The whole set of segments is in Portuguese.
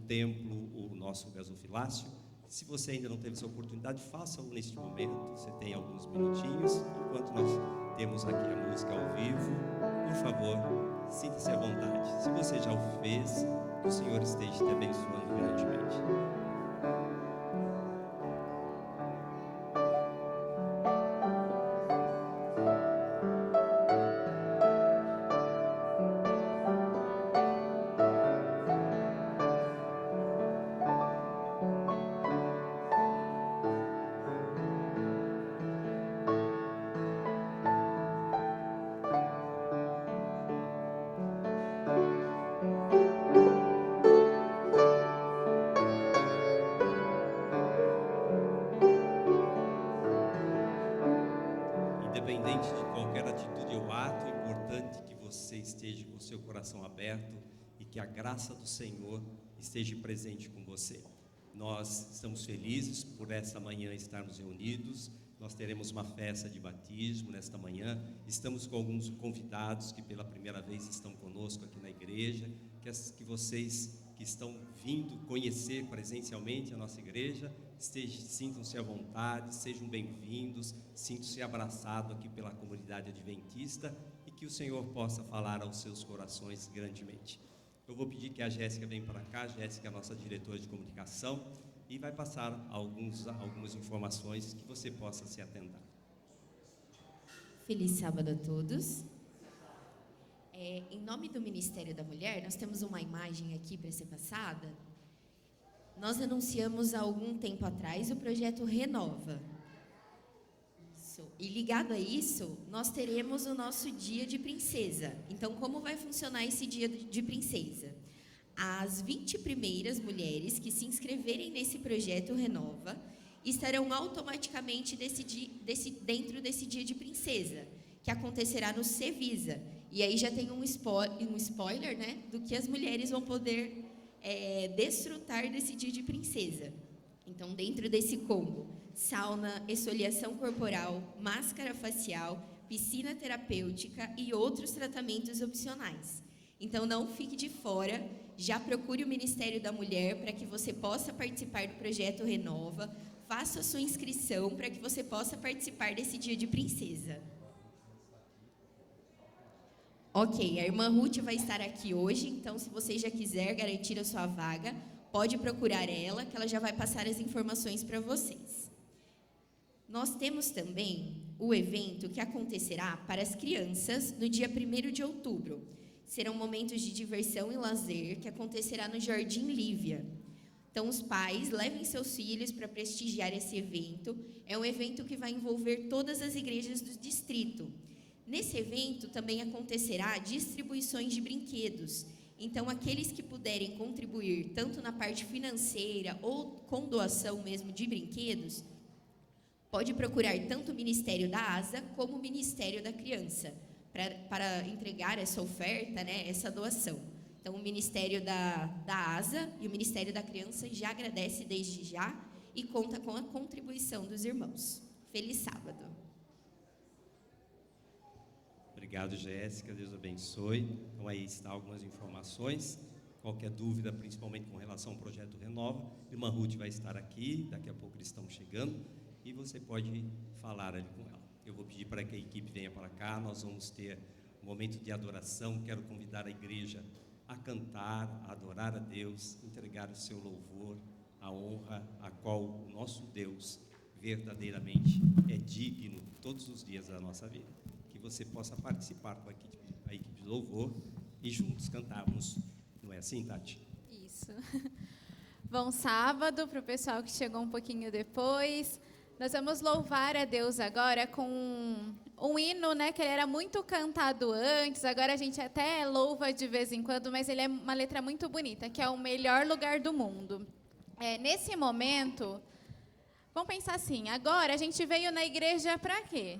templo o nosso gasofilácio. Se você ainda não teve essa oportunidade, faça-o neste momento. Você tem alguns minutinhos, enquanto nós temos aqui a música ao vivo. Por favor, sinta-se à vontade. Se você já o fez, que o Senhor esteja te abençoando grandemente. Independente de qualquer atitude ou ato, é importante que você esteja com o seu coração aberto e que a graça do Senhor esteja presente com você. Nós estamos felizes por essa manhã estarmos reunidos. Nós teremos uma festa de batismo nesta manhã. Estamos com alguns convidados que pela primeira vez estão conosco aqui na igreja. Que vocês que estão vindo conhecer presencialmente a nossa igreja, sintam-se à vontade, sejam bem-vindos, sintam-se abraçados aqui pela comunidade adventista e que o Senhor possa falar aos seus corações grandemente. Eu vou pedir que a Jéssica venha para cá. A Jéssica é a nossa diretora de comunicação e vai passar algumas informações que você possa se atentar. Feliz sábado a todos. Em nome do Ministério da Mulher, nós temos uma imagem aqui para ser passada. Nós anunciamos há algum tempo atrás o projeto Renova. E ligado a isso, nós teremos o nosso dia de princesa. Então, como vai funcionar esse dia de princesa? As 20 primeiras mulheres que se inscreverem nesse projeto Renova estarão automaticamente dentro desse dia de princesa, que acontecerá no Cevisa. E aí já tem um spoiler, né, do que as mulheres vão poder desfrutar desse dia de princesa. Então, dentro desse combo, sauna, esfoliação corporal, máscara facial, piscina terapêutica e outros tratamentos opcionais. Então, não fique de fora, já procure o Ministério da Mulher para que você possa participar do projeto Renova, faça a sua inscrição para que você possa participar desse dia de princesa. Ok, a irmã Ruth vai estar aqui hoje, então se você já quiser garantir a sua vaga, pode procurar ela, que ela já vai passar as informações para vocês. Nós temos também o evento que acontecerá para as crianças no dia 1º de outubro. Serão momentos de diversão e lazer que acontecerá no Jardim Lívia. Então, os pais levem seus filhos para prestigiar esse evento. É um evento que vai envolver todas as igrejas do distrito. Nesse evento também acontecerá distribuições de brinquedos. Então, aqueles que puderem contribuir tanto na parte financeira ou com doação mesmo de brinquedos, pode procurar tanto o Ministério da ASA como o Ministério da Criança para entregar essa oferta, né, essa doação. Então, o Ministério da ASA e o Ministério da Criança já agradece desde já e conta com a contribuição dos irmãos. Feliz sábado. Obrigado, Jéssica, Deus abençoe. Então aí está algumas informações. Qualquer dúvida, principalmente com relação ao projeto Renova, a irmã Ruth vai estar aqui, daqui a pouco eles estão chegando e você pode falar ali com ela. Eu vou pedir para que a equipe venha para cá, nós vamos ter um momento de adoração. Quero convidar a igreja a cantar, a adorar a Deus, entregar o seu louvor, a honra a qual o nosso Deus verdadeiramente é digno todos os dias da nossa vida. Que você possa participar com a equipe de louvor e juntos cantarmos. Não é assim, Tati? Isso. Bom sábado para o pessoal que chegou um pouquinho depois. Nós vamos louvar a Deus agora com um hino, né, que ele era muito cantado antes, agora a gente até louva de vez em quando, mas ele é uma letra muito bonita, que é o melhor lugar do mundo. Nesse momento, vamos pensar assim, agora a gente veio na igreja para quê?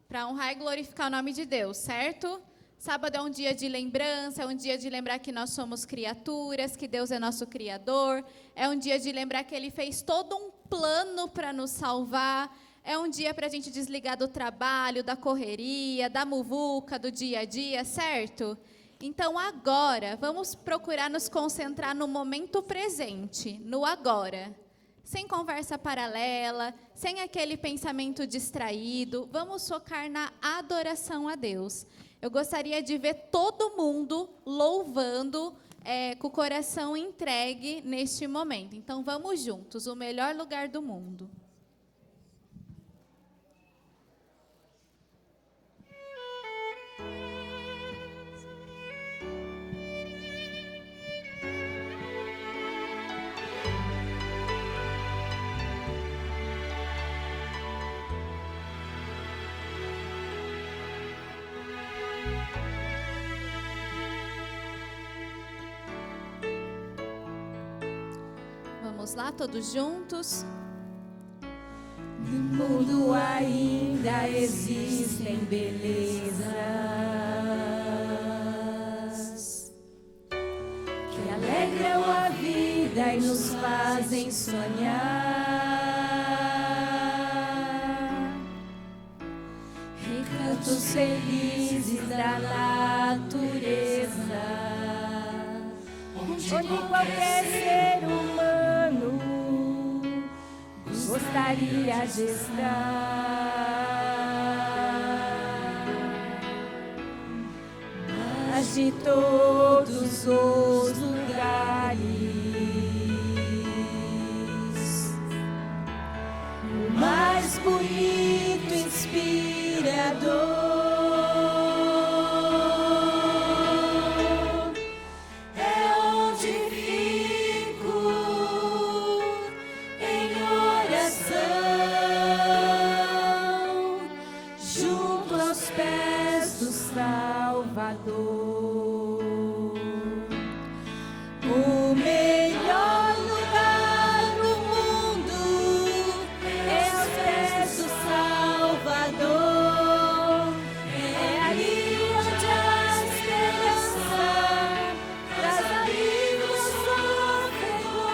Para honrar e glorificar o nome de Deus, certo? Sábado é um dia de lembrança, é um dia de lembrar que nós somos criaturas, que Deus é nosso Criador, é um dia de lembrar que Ele fez todo um plano para nos salvar, é um dia para a gente desligar do trabalho, da correria, da muvuca, do dia a dia, certo? Então, agora, vamos procurar nos concentrar no momento presente, no agora. Sem conversa paralela, sem aquele pensamento distraído. Vamos focar na adoração a Deus. Eu gostaria de ver todo mundo louvando, com o coração entregue neste momento. Então, vamos juntos, o melhor lugar do mundo. Vamos lá, todos juntos. No mundo ainda existem belezas que alegram a vida e nos fazem sonhar. Encantos felizes da natureza, onde qualquer ser humano gostaria de estar. Mas de todos os lugares, o mais bonito e inspirador o melhor lugar do mundo é aos pés do Salvador. É ali onde a esperança traz alívio ao sofredor.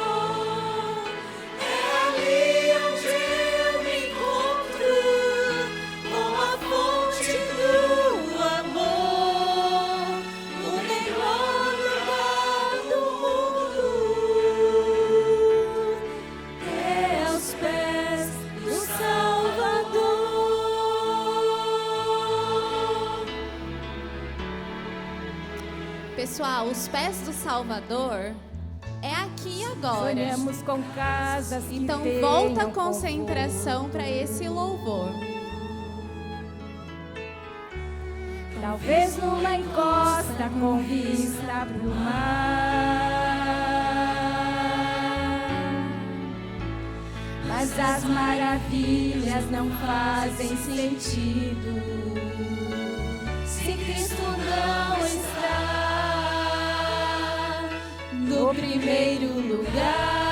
É ali onde eu me encontro com a fonte do amor. O melhor lugar do mundo é aos pés do Salvador. Pessoal, os pés do Salvador é aqui agora. Sonhamos com casas que Então, tenham volta a concentração para esse louvor. talvez numa encosta com vista pro mar. Mas as maravilhas não fazem sentido se Cristo não está no primeiro lugar.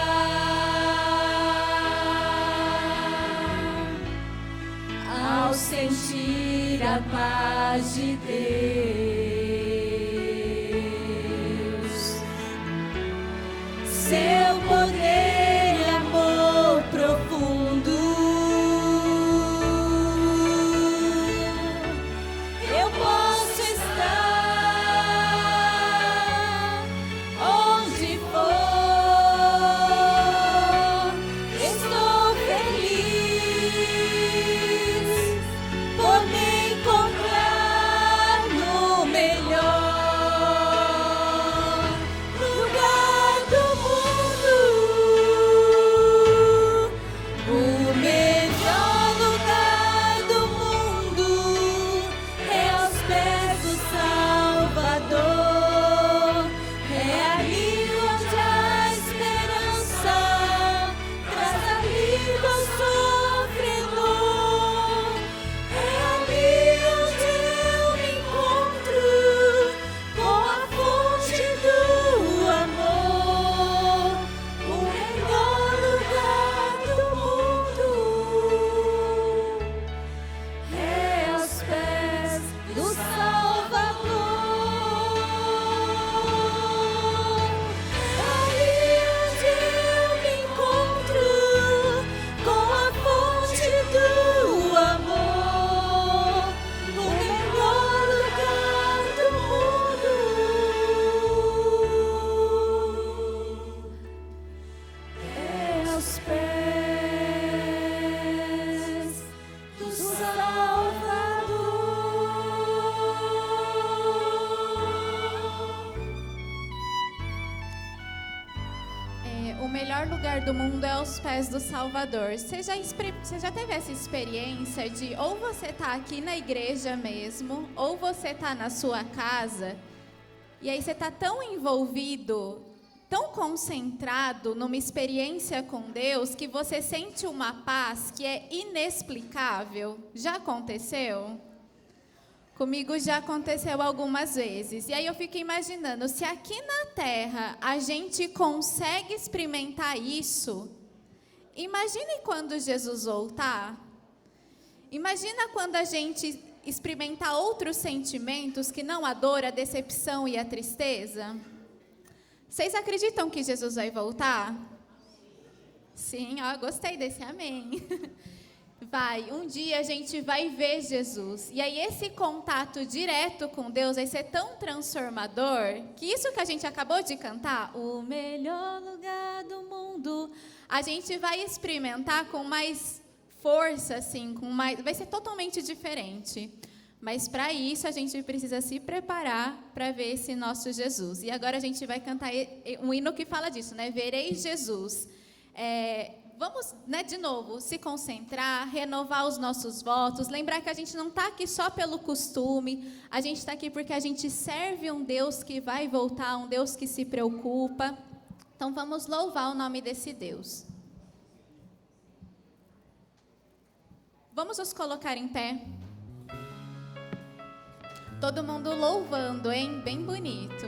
Ao sentir a paz de Deus, seu poder e amor profundo, eu posso estar onde for. Estou feliz por me encontrar no melhor lugar do mundo. o melhor lugar do mundo é aos pés do Salvador. Você já teve essa experiência de ou você tá aqui na igreja mesmo, ou você tá na sua casa, e aí você tá tão envolvido, tão concentrado numa experiência com Deus, que você sente uma paz que é inexplicável? Já aconteceu? Comigo já aconteceu algumas vezes. E aí eu fico imaginando, se aqui na Terra a gente consegue experimentar isso, imagine quando Jesus voltar. Imagina quando a gente experimentar outros sentimentos que não a dor, a decepção e a tristeza. Vocês acreditam que Jesus vai voltar? Sim, ó, gostei desse amém. Vai, um dia a gente vai ver Jesus. E aí esse contato direto com Deus vai ser tão transformador, que isso que a gente acabou de cantar, o melhor lugar do mundo, a gente vai experimentar com mais força, assim, vai ser totalmente diferente. Mas para isso a gente precisa se preparar para ver esse nosso Jesus. E agora a gente vai cantar um hino que fala disso, né? Verei Jesus. Vamos, né, de novo, se concentrar, renovar os nossos votos, lembrar que a gente não está aqui só pelo costume, a gente está aqui porque a gente serve um Deus que vai voltar, um Deus que se preocupa. Então vamos louvar o nome desse Deus. Vamos nos colocar em pé. Todo mundo louvando, hein? Bem bonito.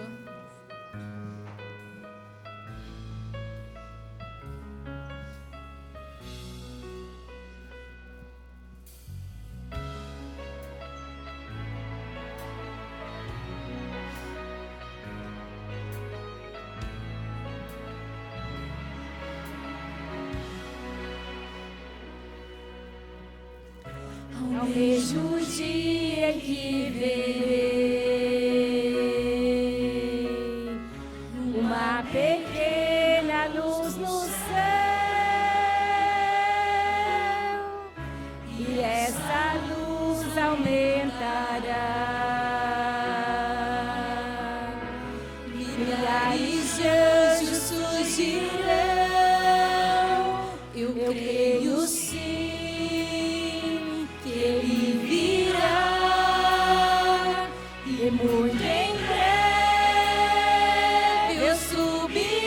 Ao mesmo dia que verei uma pequena luz no céu, e essa luz aumentará, milhares de anjos surgirão. Eu creio sim, Ele virá, e muito em breve eu subirei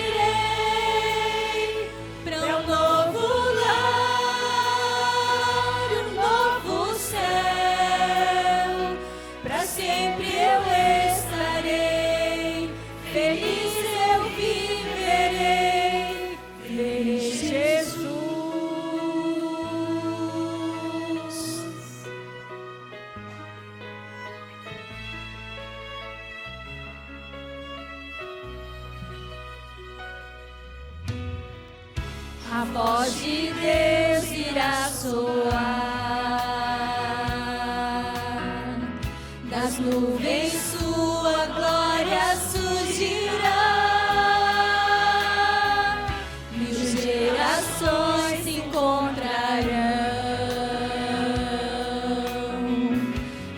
para um novo lar, um novo céu. Para sempre eu estarei, feliz eu viverei, verei Jesus. A voz de Deus irá soar, das nuvens sua glória surgirá, mil gerações se encontrarão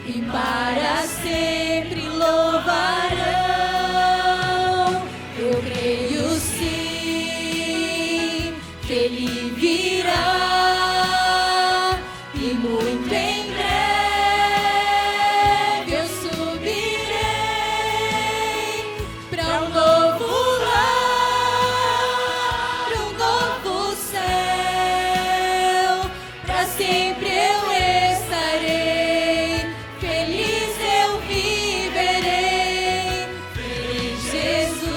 e para sempre louvarão. Eu creio sim, que Ele virá, e muito em breve eu subirei para um novo lar, um novo céu. Para sempre eu estarei, feliz eu viverei, verei Jesus.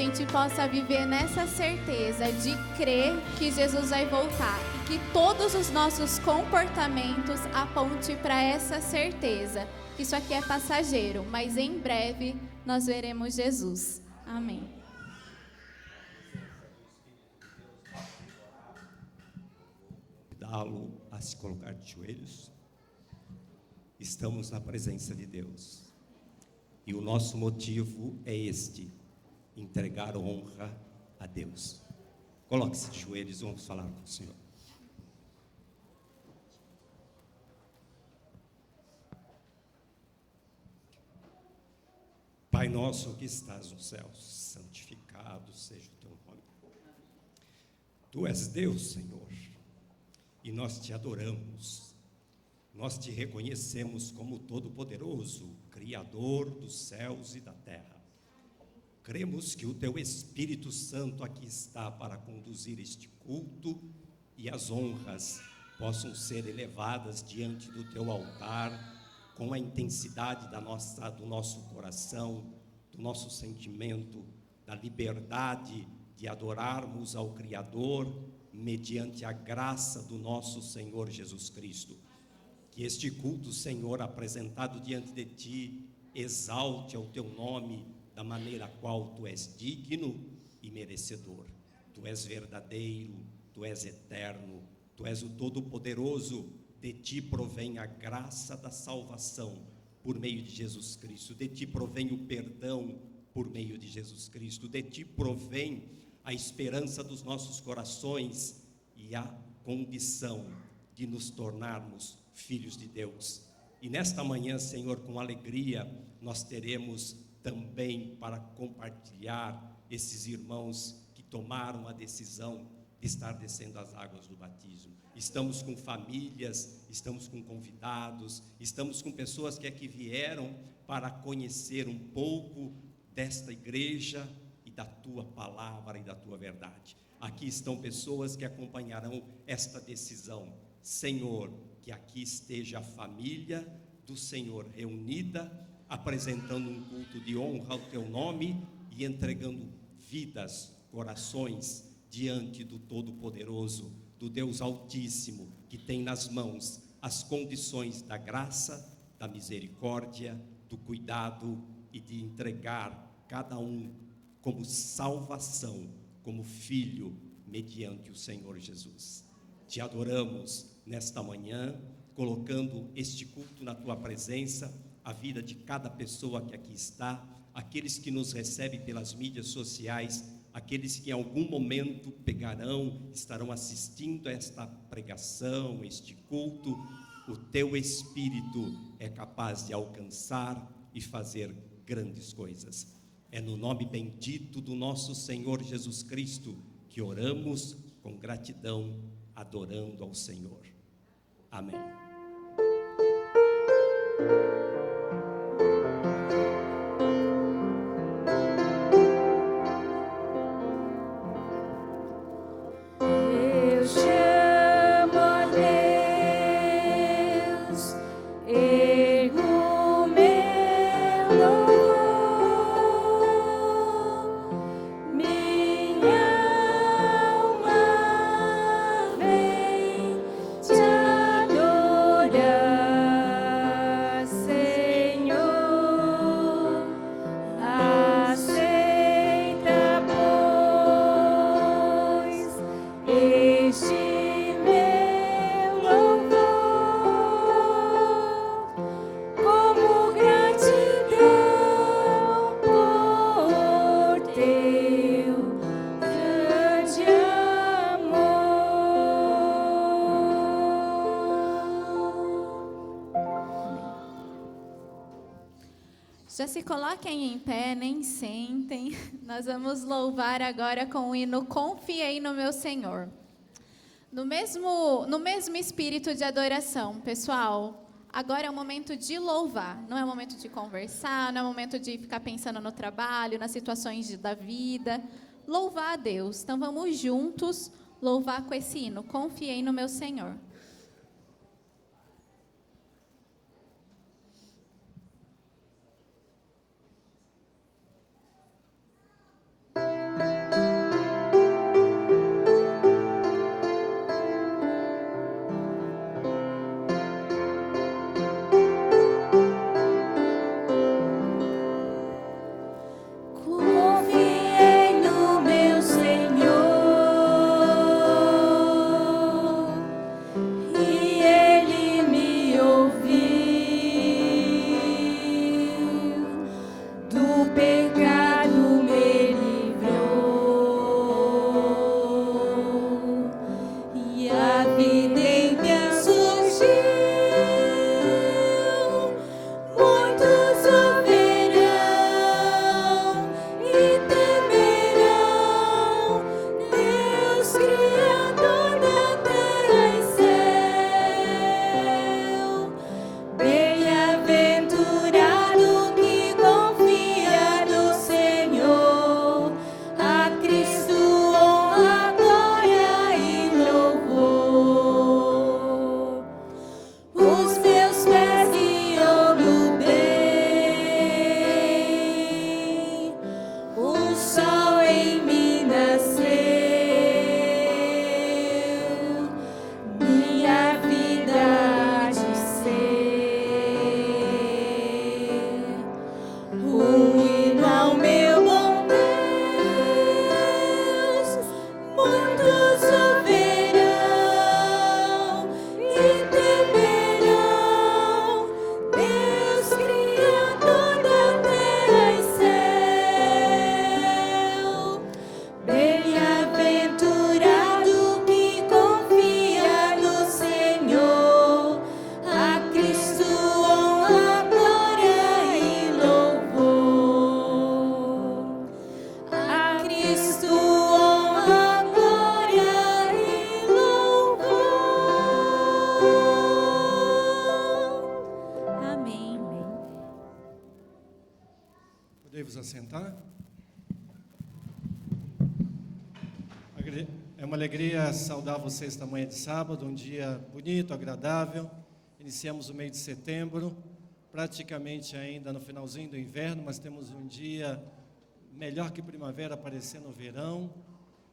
gente possa viver nessa certeza de crer que Jesus vai voltar e que todos os nossos comportamentos apontem para essa certeza. Isso aqui é passageiro, mas em breve nós veremos Jesus. Amém. Convidá-lo a se colocar de joelhos. Estamos na presença de Deus. E o nosso motivo é este: entregar honra a Deus. Coloque-se de joelhos e vamos falar com o Senhor. Pai nosso que estás nos céus, santificado seja o teu nome. Tu és Deus, Senhor, e nós te adoramos. Nós te reconhecemos como Todo-Poderoso, Criador dos céus e da terra. Cremos que o teu Espírito Santo aqui está para conduzir este culto e as honras possam ser elevadas diante do teu altar com a intensidade do nosso coração, do nosso sentimento, da liberdade de adorarmos ao Criador mediante a graça do nosso Senhor Jesus Cristo. Que este culto, Senhor, apresentado diante de Ti, exalte ao Teu nome da maneira a qual Tu és digno e merecedor. Tu és verdadeiro, Tu és eterno, Tu és o Todo-Poderoso. De Ti provém a graça da salvação por meio de Jesus Cristo. De Ti provém o perdão por meio de Jesus Cristo. De Ti provém a esperança dos nossos corações e a condição de nos tornarmos filhos de Deus. E nesta manhã, Senhor, com alegria, nós teremos também para compartilhar esses irmãos que tomaram a decisão de estar descendo as águas do batismo. Estamos com famílias, estamos com convidados, estamos com pessoas que aqui vieram para conhecer um pouco desta igreja e da Tua palavra e da Tua verdade. Aqui estão pessoas que acompanharão esta decisão. Senhor, que aqui esteja a família do Senhor reunida, apresentando um culto de honra ao Teu nome e entregando vidas, corações diante do Todo-Poderoso, do Deus Altíssimo, que tem nas mãos as condições da graça, da misericórdia, do cuidado e de entregar cada um como salvação, como filho, mediante o Senhor Jesus. Te adoramos nesta manhã, colocando este culto na Tua presença, a vida de cada pessoa que aqui está, aqueles que nos recebem pelas mídias sociais, aqueles que em algum momento estarão assistindo a esta pregação, este culto. O Teu Espírito é capaz de alcançar e fazer grandes coisas. É no nome bendito do nosso Senhor Jesus Cristo que oramos com gratidão, adorando ao Senhor. Amém. Eu chamo a Deus, ergo meu louvor, minha alma vem te adorar, Senhor. Aceita, pois, este meu louvor, como gratidão por Teu grande amor. Já se coloquem em pé, nem sentem. Nós vamos louvar agora com o hino Confiei no Meu Senhor. No mesmo espírito de adoração, pessoal, agora é o momento de louvar. Não é o momento de conversar, não é o momento de ficar pensando no trabalho, nas situações da vida. Louvar a Deus. Então vamos juntos louvar com esse hino. Confiei no meu Senhor. Podemos assentar? É uma alegria saudar vocês esta manhã de sábado, um dia bonito, agradável. Iniciamos o mês de setembro, praticamente ainda no finalzinho do inverno, mas temos um dia melhor que primavera, parecendo verão.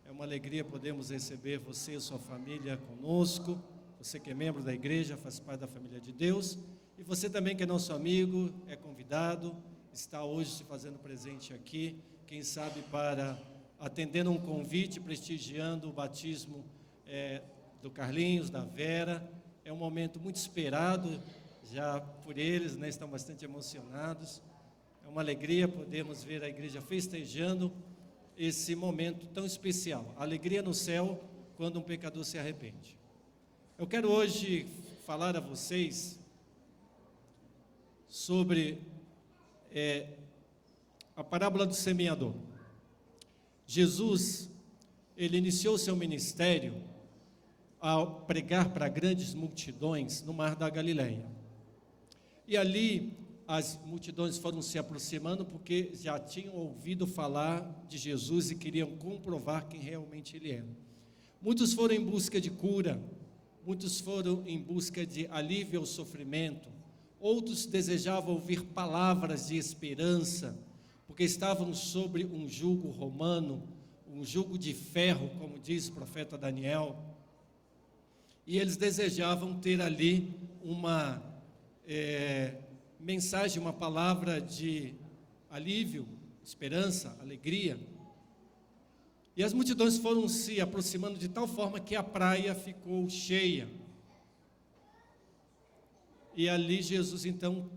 É uma alegria podermos receber você e sua família conosco. Você que é membro da igreja, faz parte da família de Deus. E você também que é nosso amigo, é convidado, está hoje se fazendo presente aqui, quem sabe para atendendo um convite, prestigiando o batismo do Carlinhos, da Vera. É um momento muito esperado já por eles, né? Estão bastante emocionados. É uma alegria podermos ver a igreja festejando esse momento tão especial. A alegria no céu quando um pecador se arrepende. Eu quero hoje falar a vocês sobre a parábola do semeador. Jesus, ele iniciou seu ministério ao pregar para grandes multidões no Mar da Galileia. E ali as multidões foram se aproximando porque já tinham ouvido falar de Jesus e queriam comprovar quem realmente ele era. Muitos foram em busca de cura, muitos foram em busca de alívio ao sofrimento, outros desejavam ouvir palavras de esperança, porque estavam sobre um jugo romano, um jugo de ferro, como diz o profeta Daniel, e eles desejavam ter ali uma mensagem, uma palavra de alívio, esperança, alegria. E as multidões foram se aproximando de tal forma que a praia ficou cheia. E ali Jesus então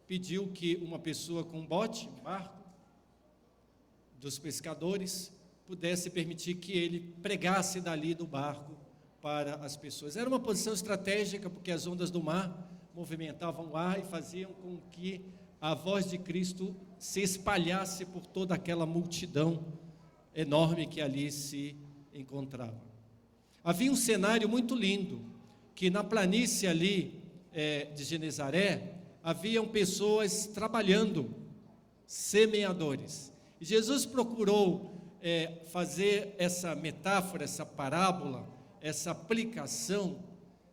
pediu que uma pessoa com um bote, um barco, dos pescadores, pudesse permitir que ele pregasse dali do barco para as pessoas. Era uma posição estratégica, porque as ondas do mar movimentavam o ar e faziam com que a voz de Cristo se espalhasse por toda aquela multidão enorme que ali se encontrava. Havia um cenário muito lindo, que na planície ali de Genezaré, haviam pessoas trabalhando, semeadores. E Jesus procurou fazer essa metáfora, essa parábola, essa aplicação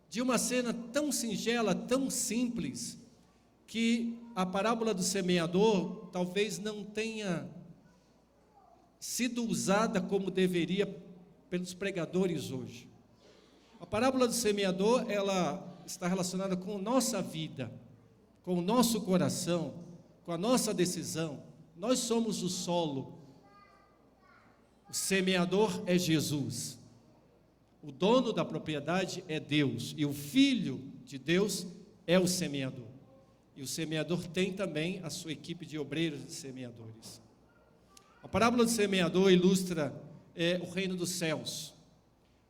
de uma cena tão singela, tão simples, que a parábola do semeador talvez não tenha sido usada como deveria pelos pregadores hoje. A parábola do semeador, ela está relacionada com a nossa vida, com o nosso coração, com a nossa decisão. Nós somos o solo. O semeador é Jesus. O dono da propriedade é Deus. E o Filho de Deus é o semeador. E o semeador tem também a sua equipe de obreiros e semeadores. A parábola do semeador ilustra o reino dos céus.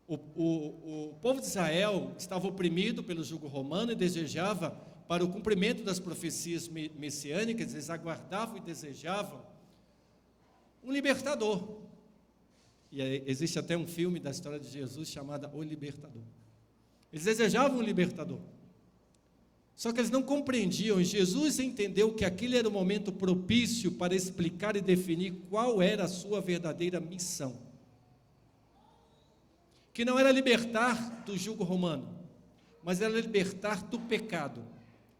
O povo de Israel estava oprimido pelo jugo romano e desejava, para o cumprimento das profecias messiânicas, eles aguardavam e desejavam um libertador. E existe até um filme da história de Jesus chamado O Libertador. Eles desejavam um libertador. Só que eles não compreendiam, e Jesus entendeu que aquele era o momento propício para explicar e definir qual era a sua verdadeira missão. Que não era libertar do jugo romano, mas era libertar do pecado.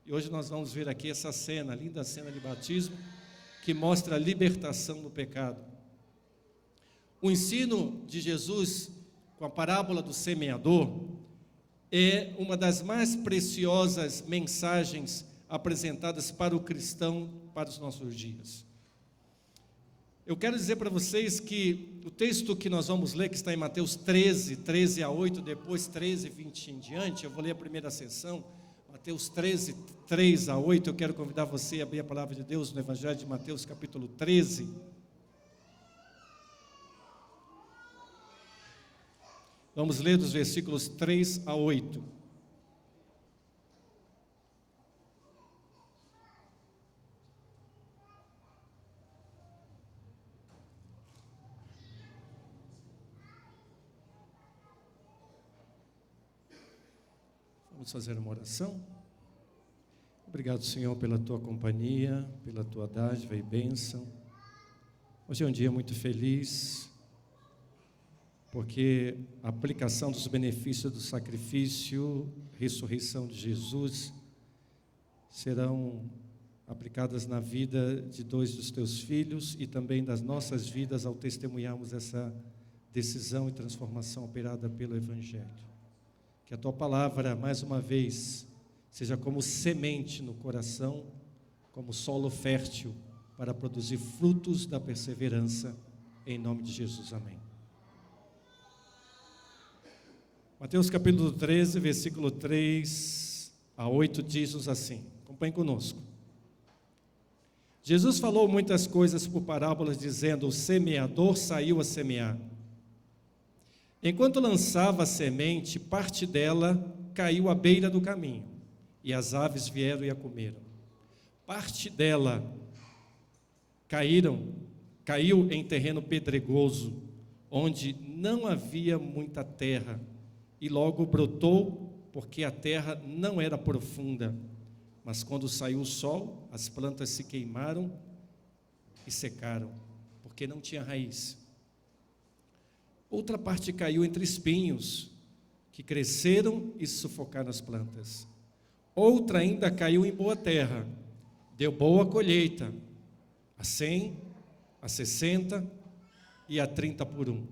E hoje nós vamos ver aqui essa cena, linda cena de batismo, que mostra a libertação do pecado. O ensino de Jesus com a parábola do semeador é uma das mais preciosas mensagens apresentadas para o cristão para os nossos dias. Eu quero dizer para vocês que o texto que nós vamos ler, que está em Mateus 13, 13 a 8, depois 13, 20 em diante, eu vou ler a primeira sessão, Mateus 13, 3 a 8, eu quero convidar você a abrir a palavra de Deus no Evangelho de Mateus, capítulo 13. Vamos ler dos versículos 3 a 8. Vamos fazer uma oração. Obrigado, Senhor, pela tua companhia, pela tua dádiva e bênção. Hoje é um dia muito feliz, porque a aplicação dos benefícios do sacrifício, ressurreição de Jesus, serão aplicadas na vida de 2 dos teus filhos e também das nossas vidas ao testemunharmos essa decisão e transformação operada pelo Evangelho. Que a tua palavra, mais uma vez, seja como semente no coração, como solo fértil para produzir frutos da perseverança, em nome de Jesus, amém. Mateus capítulo 13, versículo 3 a 8 diz-nos assim, acompanhe conosco. Jesus falou muitas coisas por parábolas, dizendo: o semeador saiu a semear. Enquanto lançava a semente, parte dela caiu à beira do caminho, e as aves vieram e a comeram. Parte dela caiu em terreno pedregoso, onde não havia muita terra, e logo brotou, porque a terra não era profunda. Mas quando saiu o sol, as plantas se queimaram e secaram, porque não tinha raiz. Outra parte caiu entre espinhos, que cresceram e sufocaram as plantas. Outra ainda caiu em boa terra, deu boa colheita, a 100, a 60 e a 30 por 1.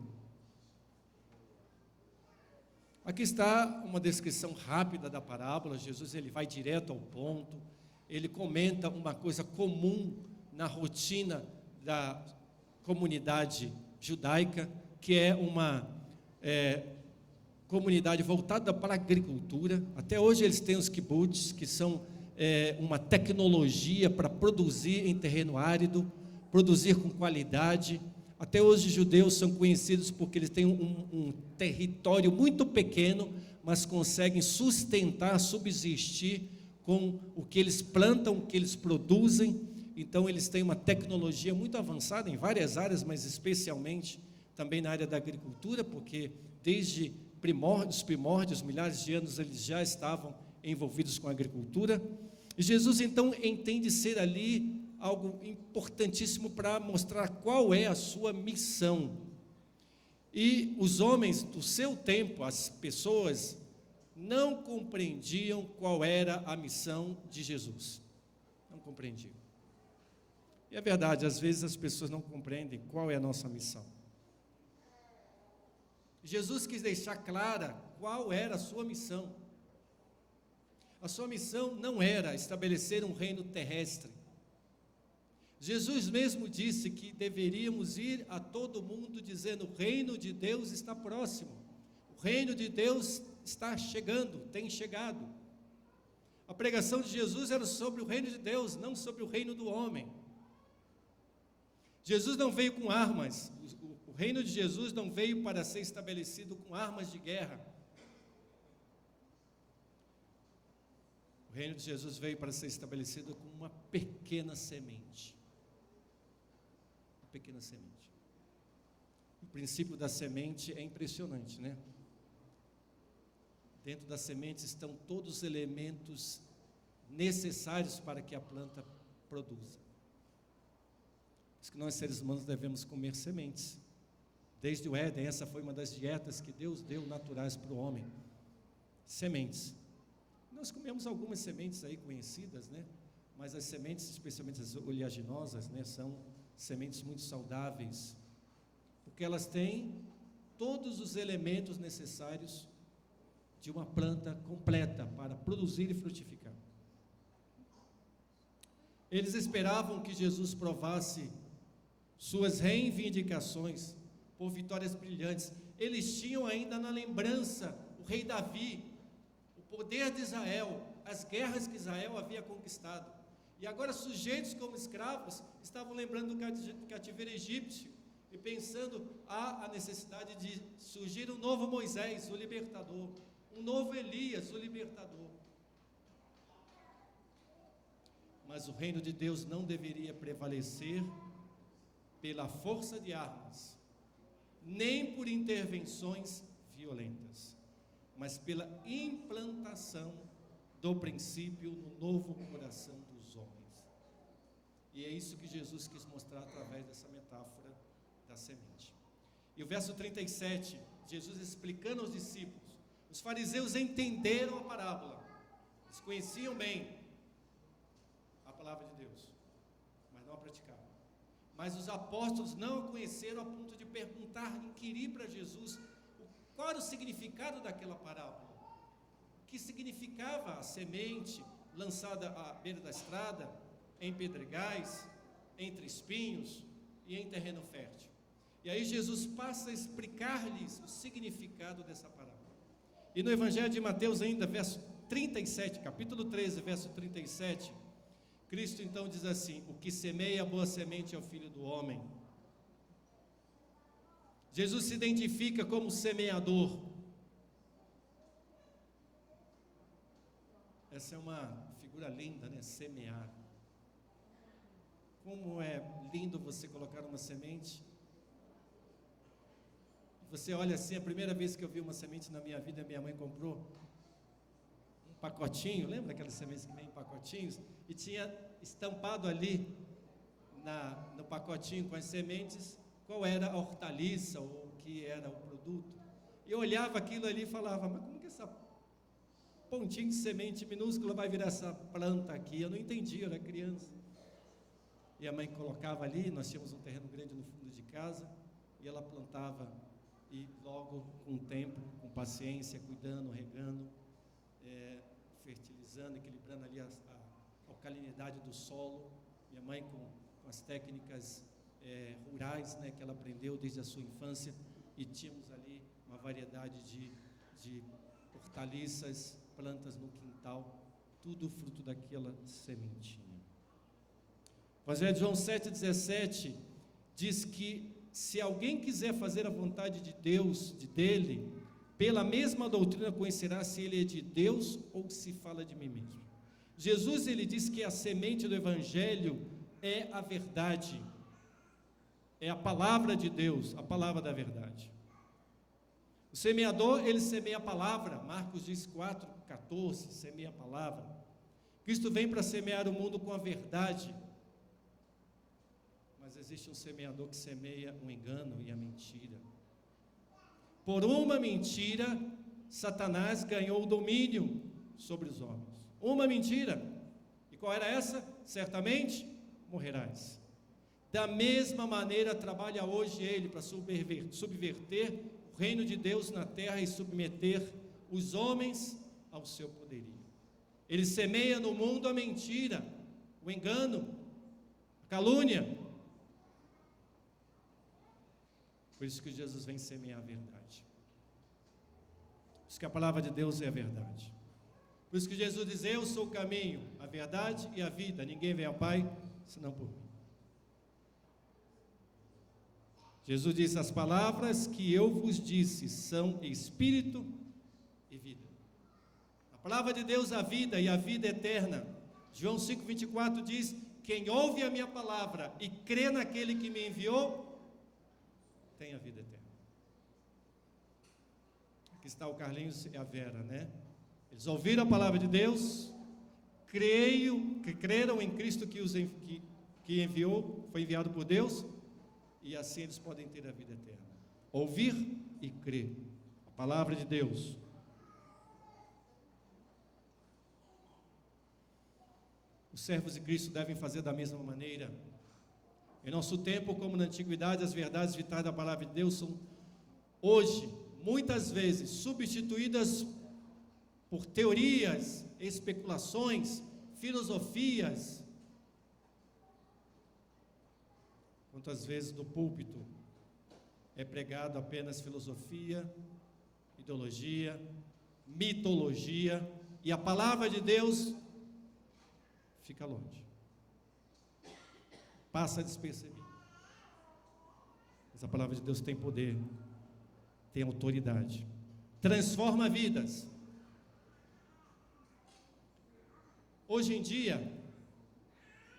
Aqui está uma descrição rápida da parábola. Jesus ele vai direto ao ponto, ele comenta uma coisa comum na rotina da comunidade judaica, que é uma comunidade voltada para a agricultura. Até hoje eles têm os kibbutz, que são uma tecnologia para produzir em terreno árido, produzir com qualidade. Até hoje os judeus são conhecidos porque eles têm um território muito pequeno, mas conseguem sustentar, subsistir com o que eles plantam, o que eles produzem. Então eles têm uma tecnologia muito avançada em várias áreas, mas especialmente também na área da agricultura, porque desde os primórdios, milhares de anos, eles já estavam envolvidos com a agricultura. E Jesus então entende ser ali algo importantíssimo para mostrar qual é a sua missão. E os homens do seu tempo, as pessoas, não compreendiam qual era a missão de Jesus. Não compreendiam. E é verdade, às vezes as pessoas não compreendem qual é a nossa missão. Jesus quis deixar clara qual era a sua missão. A sua missão não era estabelecer um reino terrestre. Jesus mesmo disse que deveríamos ir a todo mundo dizendo: o reino de Deus está próximo, o reino de Deus está chegando, tem chegado. A pregação de Jesus era sobre o reino de Deus, não sobre o reino do homem. Jesus não veio com armas, o reino de Jesus não veio para ser estabelecido com armas de guerra. O reino de Jesus veio para ser estabelecido com uma pequena semente. Pequena semente. O princípio da semente é impressionante, né? Dentro da semente estão todos os elementos necessários para que a planta produza. Por isso que nós, seres humanos, devemos comer sementes. Desde o Éden, essa foi uma das dietas que Deus deu naturais para o homem. Sementes. Nós comemos algumas sementes aí conhecidas, né? Mas as sementes, especialmente as oleaginosas, né, são sementes muito saudáveis, porque elas têm todos os elementos necessários de uma planta completa para produzir e frutificar. Eles esperavam que Jesus provasse suas reivindicações por vitórias brilhantes. Eles tinham ainda na lembrança o rei Davi, o poder de Israel, as guerras que Israel havia conquistado. E agora, sujeitos como escravos, estavam lembrando do cativeiro egípcio e pensando a necessidade de surgir um novo Moisés, o libertador, um novo Elias, o libertador. Mas o reino de Deus não deveria prevalecer pela força de armas, nem por intervenções violentas, mas pela implantação do princípio no novo coração dos homens. E é isso que Jesus quis mostrar através dessa metáfora da semente. E o verso 37, Jesus explicando aos discípulos, os fariseus entenderam a parábola, eles conheciam bem a palavra de Deus, mas não a praticavam. Mas os apóstolos não a conheceram a ponto de perguntar, inquirir para Jesus qual era o significado daquela parábola. O que significava a semente lançada à beira da estrada, em pedregais, entre espinhos e em terreno fértil. E aí Jesus passa a explicar-lhes o significado dessa parábola. E no Evangelho de Mateus ainda, verso 37, capítulo 13, verso 37, Cristo então diz assim: o que semeia a boa semente é o Filho do Homem. Jesus se identifica como semeador. Essa é uma figura linda, né? Semear. Como é lindo você colocar uma semente. Você olha assim, a primeira vez que eu vi uma semente na minha vida, minha mãe comprou um pacotinho, lembra aquelas sementes que vem em pacotinhos? E tinha estampado ali no pacotinho com as sementes qual era a hortaliça ou o que era o produto. E eu olhava aquilo ali e falava, mas como que essa pontinha de semente minúscula vai virar essa planta aqui? Eu não entendia, eu era criança. E a mãe colocava ali, nós tínhamos um terreno grande no fundo de casa, e ela plantava, e logo com o tempo, com paciência, cuidando, regando, fertilizando, equilibrando ali a alcalinidade do solo. Minha mãe com as técnicas rurais, né, que ela aprendeu desde a sua infância, e tínhamos ali uma variedade de hortaliças, plantas no quintal, tudo fruto daquela sementinha. O Evangelho de João 7,17 diz que se alguém quiser fazer a vontade de Deus, dele, pela mesma doutrina conhecerá se ele é de Deus ou se fala de mim mesmo. Jesus, ele diz que a semente do Evangelho é a verdade, é a palavra de Deus, a palavra da verdade. O semeador, ele semeia a palavra, Marcos diz 4,14, semeia a palavra. Cristo vem para semear o mundo com a verdade. Mas existe um semeador que semeia o engano e a mentira. Por uma mentira, Satanás ganhou o domínio sobre os homens. Uma mentira. E qual era essa? Certamente morrerás. Da mesma maneira trabalha hoje ele para subverter o reino de Deus na terra e submeter os homens ao seu poderio. Ele semeia no mundo a mentira, o engano, a calúnia. Por isso que Jesus vem semear a verdade. Por isso que a palavra de Deus é a verdade. Por isso que Jesus diz, eu sou o caminho, a verdade e a vida. Ninguém vem ao Pai, senão por mim. Jesus disse, as palavras que eu vos disse são espírito e vida. A palavra de Deus é a vida e a vida eterna. João 5,24 diz, quem ouve a minha palavra e crê naquele que me enviou, tem a vida eterna. Aqui está o Carlinhos e a Vera, né? Eles ouviram a palavra de Deus, creram em Cristo que enviou, foi enviado por Deus, e assim eles podem ter a vida eterna. Ouvir e crer. A palavra de Deus. Os servos de Cristo devem fazer da mesma maneira. Em nosso tempo, como na antiguidade, as verdades vitais da palavra de Deus são, hoje, muitas vezes, substituídas por teorias, especulações, filosofias. Quantas vezes no púlpito é pregado apenas filosofia, ideologia, mitologia, e a palavra de Deus fica longe. Passa despercebido. Mas a palavra de Deus tem poder, tem autoridade, transforma vidas. Hoje em dia,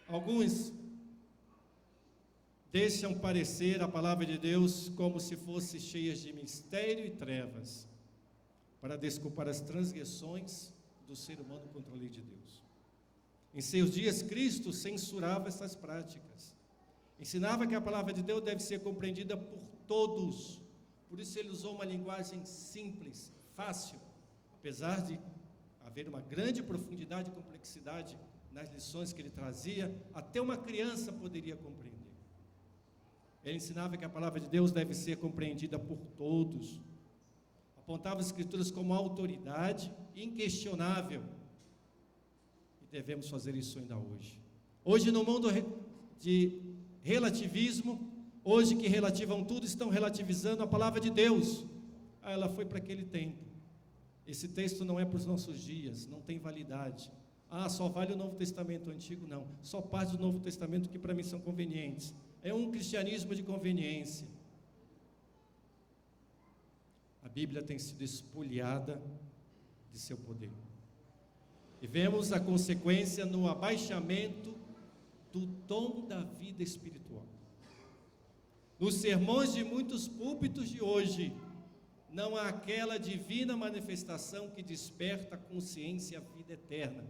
alguns deixam parecer a palavra de Deus como se fosse cheia de mistério e trevas, para desculpar as transgressões do ser humano contra a lei de Deus. Em seus dias, Cristo censurava essas práticas. Ensinava que a palavra de Deus deve ser compreendida por todos. Por isso ele usou uma linguagem simples, fácil, apesar de haver uma grande profundidade e complexidade nas lições que ele trazia, até uma criança poderia compreender. Ele ensinava que a palavra de Deus deve ser compreendida por todos. Apontava as Escrituras como autoridade inquestionável. E devemos fazer isso ainda hoje. Hoje, no mundo de relativismo, hoje que relativam tudo, estão relativizando a palavra de Deus. Ela foi para aquele tempo. Esse texto não é para os nossos dias, não tem validade. Só vale o Novo Testamento, o Antigo não. Só parte do Novo Testamento que para mim são convenientes. É um cristianismo de conveniência. A Bíblia tem sido espoliada de seu poder. E vemos a consequência no abaixamento do dom da vida espiritual. Nos sermões de muitos púlpitos de hoje, não há aquela divina manifestação que desperta a consciência e a vida eterna.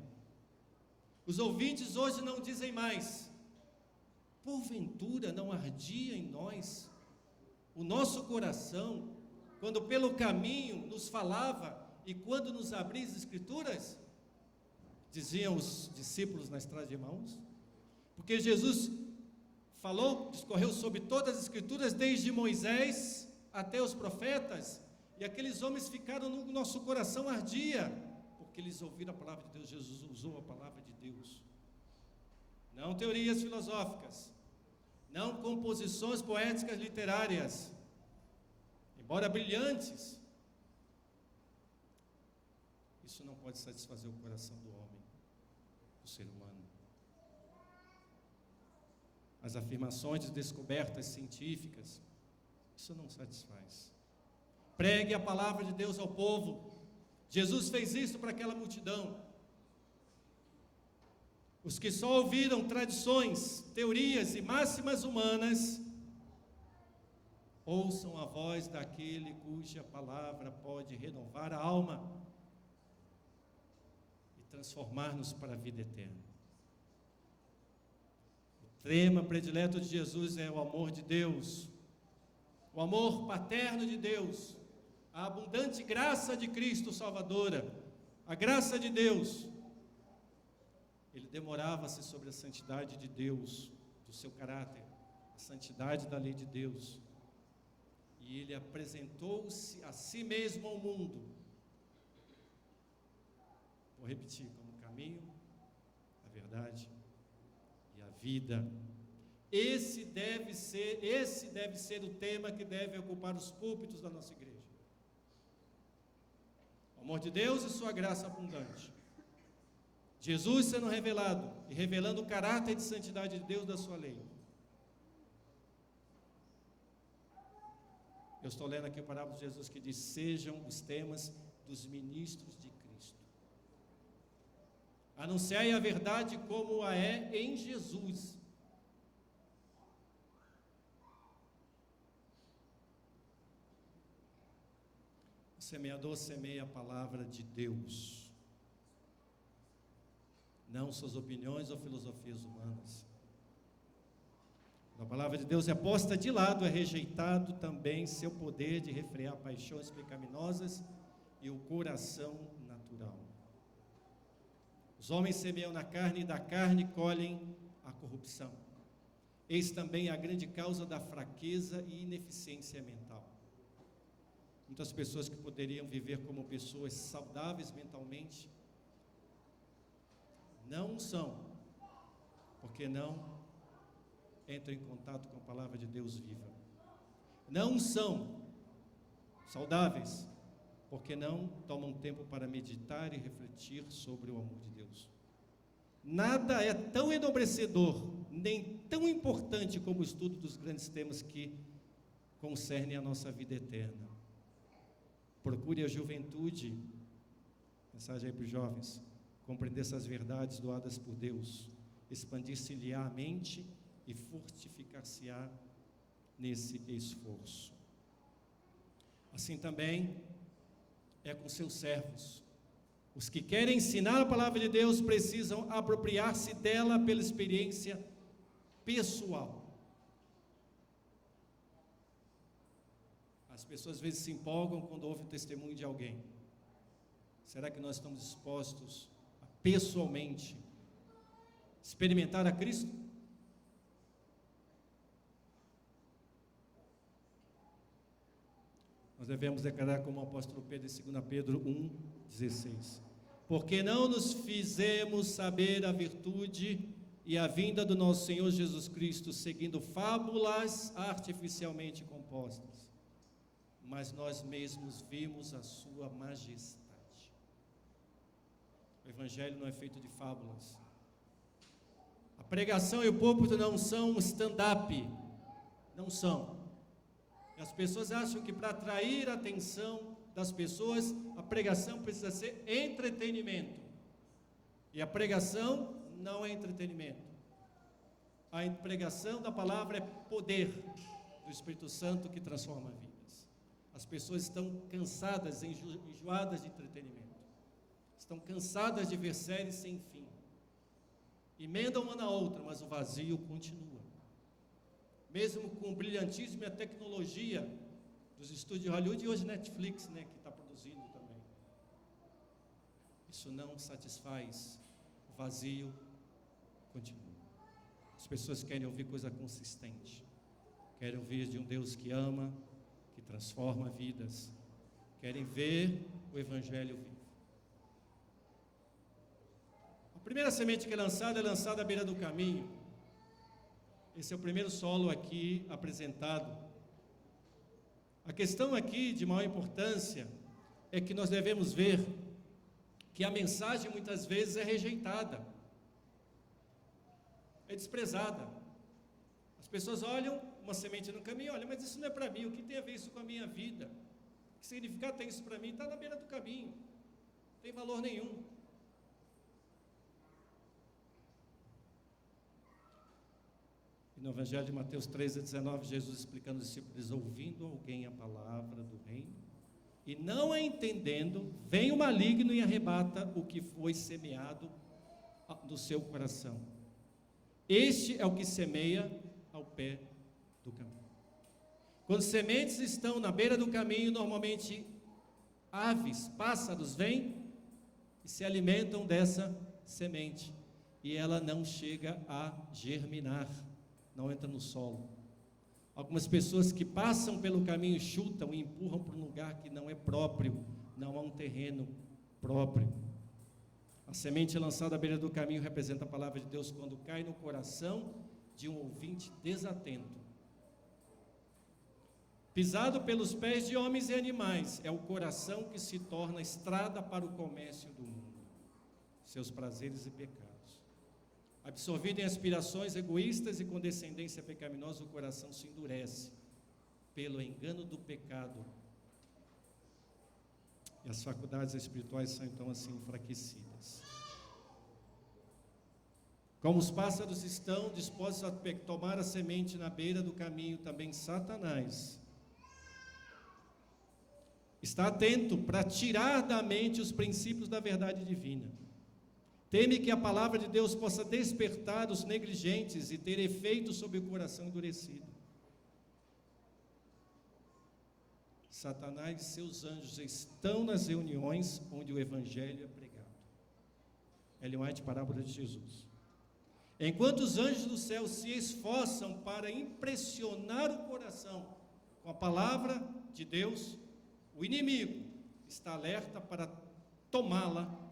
Os ouvintes hoje não dizem mais: porventura não ardia em nós o nosso coração, quando pelo caminho nos falava e quando nos abria as Escrituras? Diziam os discípulos na estrada de Emaús. Porque Jesus falou, discorreu sobre todas as Escrituras, desde Moisés até os profetas, e aqueles homens ficaram no nosso coração ardia, porque eles ouviram a palavra de Deus. Jesus usou a palavra de Deus. Não teorias filosóficas, não composições poéticas literárias, embora brilhantes. Isso não pode satisfazer o coração do homem, do ser humano. As afirmações de descobertas científicas, isso não satisfaz. Pregue a palavra de Deus ao povo. Jesus fez isso para aquela multidão. Os que só ouviram tradições, teorias e máximas humanas, ouçam a voz daquele cuja palavra pode renovar a alma e transformar-nos para a vida eterna. O tema predileto de Jesus é o amor de Deus, o amor paterno de Deus, a abundante graça de Cristo Salvadora, a graça de Deus. Ele demorava-se sobre a santidade de Deus, do seu caráter, a santidade da lei de Deus. E ele apresentou-se a si mesmo ao mundo. Vou repetir, como o caminho, a verdade e a vida. Esse deve ser o tema que deve ocupar os púlpitos da nossa igreja. O amor de Deus e sua graça abundante. Jesus sendo revelado e revelando o caráter de santidade de Deus da sua lei. Eu estou lendo aqui o parábola de Jesus que diz: sejam os temas dos ministros de Cristo. Anunciai a verdade como a é em Jesus. O semeador semeia a palavra de Deus, não suas opiniões ou filosofias humanas. A palavra de Deus é posta de lado, é rejeitado também seu poder de refrear paixões pecaminosas e o coração natural. Os homens semeiam na carne e da carne colhem a corrupção. Eis também a grande causa da fraqueza e ineficiência mental. Muitas pessoas que poderiam viver como pessoas saudáveis mentalmente, não são, porque não entram em contato com a palavra de Deus viva. Não são saudáveis, porque não tomam tempo para meditar e refletir sobre o amor de Deus. Nada é tão enobrecedor, nem tão importante como o estudo dos grandes temas que concernem a nossa vida eterna. Procure a juventude, mensagem aí para os jovens, compreender essas verdades doadas por Deus, expandir-se-lhe-á a mente e fortificar-se-á nesse esforço. Assim também é com seus servos. Os que querem ensinar a palavra de Deus precisam apropriar-se dela pela experiência pessoal. As pessoas às vezes se empolgam quando ouvem o testemunho de alguém. Será que nós estamos dispostos a pessoalmente experimentar a Cristo? Nós devemos declarar como o apóstolo Pedro em 2 Pedro 1,16. Porque não nos fizemos saber a virtude e a vinda do nosso Senhor Jesus Cristo, seguindo fábulas artificialmente compostas, mas nós mesmos vimos a sua majestade. O Evangelho não é feito de fábulas. A pregação e o púlpito não são stand-up, não são. E as pessoas acham que para atrair a atenção das pessoas, a pregação precisa ser entretenimento. E a pregação não é entretenimento. A pregação da palavra é poder do Espírito Santo que transforma vidas. As pessoas estão cansadas, enjoadas de entretenimento. Estão cansadas de ver séries sem fim. Emendam uma na outra, mas o vazio continua. Mesmo com o brilhantismo e a tecnologia dos estúdios de Hollywood e hoje Netflix, né, que está produzindo também. Isso não satisfaz, o vazio continua. As pessoas querem ouvir coisa consistente, querem ouvir de um Deus que ama, que transforma vidas, querem ver o Evangelho vivo. A primeira semente que é lançada à beira do caminho. Esse é o primeiro solo aqui apresentado. A questão aqui de maior importância é que nós devemos ver que a mensagem muitas vezes é rejeitada, é desprezada. As pessoas olham uma semente no caminho, olha, mas isso não é para mim, o que tem a ver isso com a minha vida? Que significado tem isso para mim? Está na beira do caminho, não tem valor nenhum. E no Evangelho de Mateus 13:19, Jesus explicando aos discípulos: ouvindo alguém a palavra do reino e não a entendendo, vem o maligno e arrebata o que foi semeado do seu coração. Este é o que semeia ao pé do caminho. Quando sementes estão na beira do caminho, normalmente aves, pássaros vêm e se alimentam dessa semente, e ela não chega a germinar, não entra no solo. Algumas pessoas que passam pelo caminho chutam e empurram para um lugar que não é próprio, não há um terreno próprio. A semente lançada à beira do caminho representa a palavra de Deus quando cai no coração de um ouvinte desatento. Pisado pelos pés de homens e animais, é o coração que se torna estrada para o comércio do mundo, seus prazeres e pecados. Absorvido em aspirações egoístas e com descendência pecaminosa, o coração se endurece pelo engano do pecado. E as faculdades espirituais são então assim enfraquecidas. Como os pássaros estão dispostos a tomar a semente na beira do caminho, também Satanás está atento para tirar da mente os princípios da verdade divina. Teme que a palavra de Deus possa despertar os negligentes e ter efeito sobre o coração endurecido. Satanás e seus anjos estão nas reuniões onde o Evangelho é pregado. Ellen White, parábola de Jesus. Enquanto os anjos do céu se esforçam para impressionar o coração com a palavra de Deus, o inimigo está alerta para tomá-la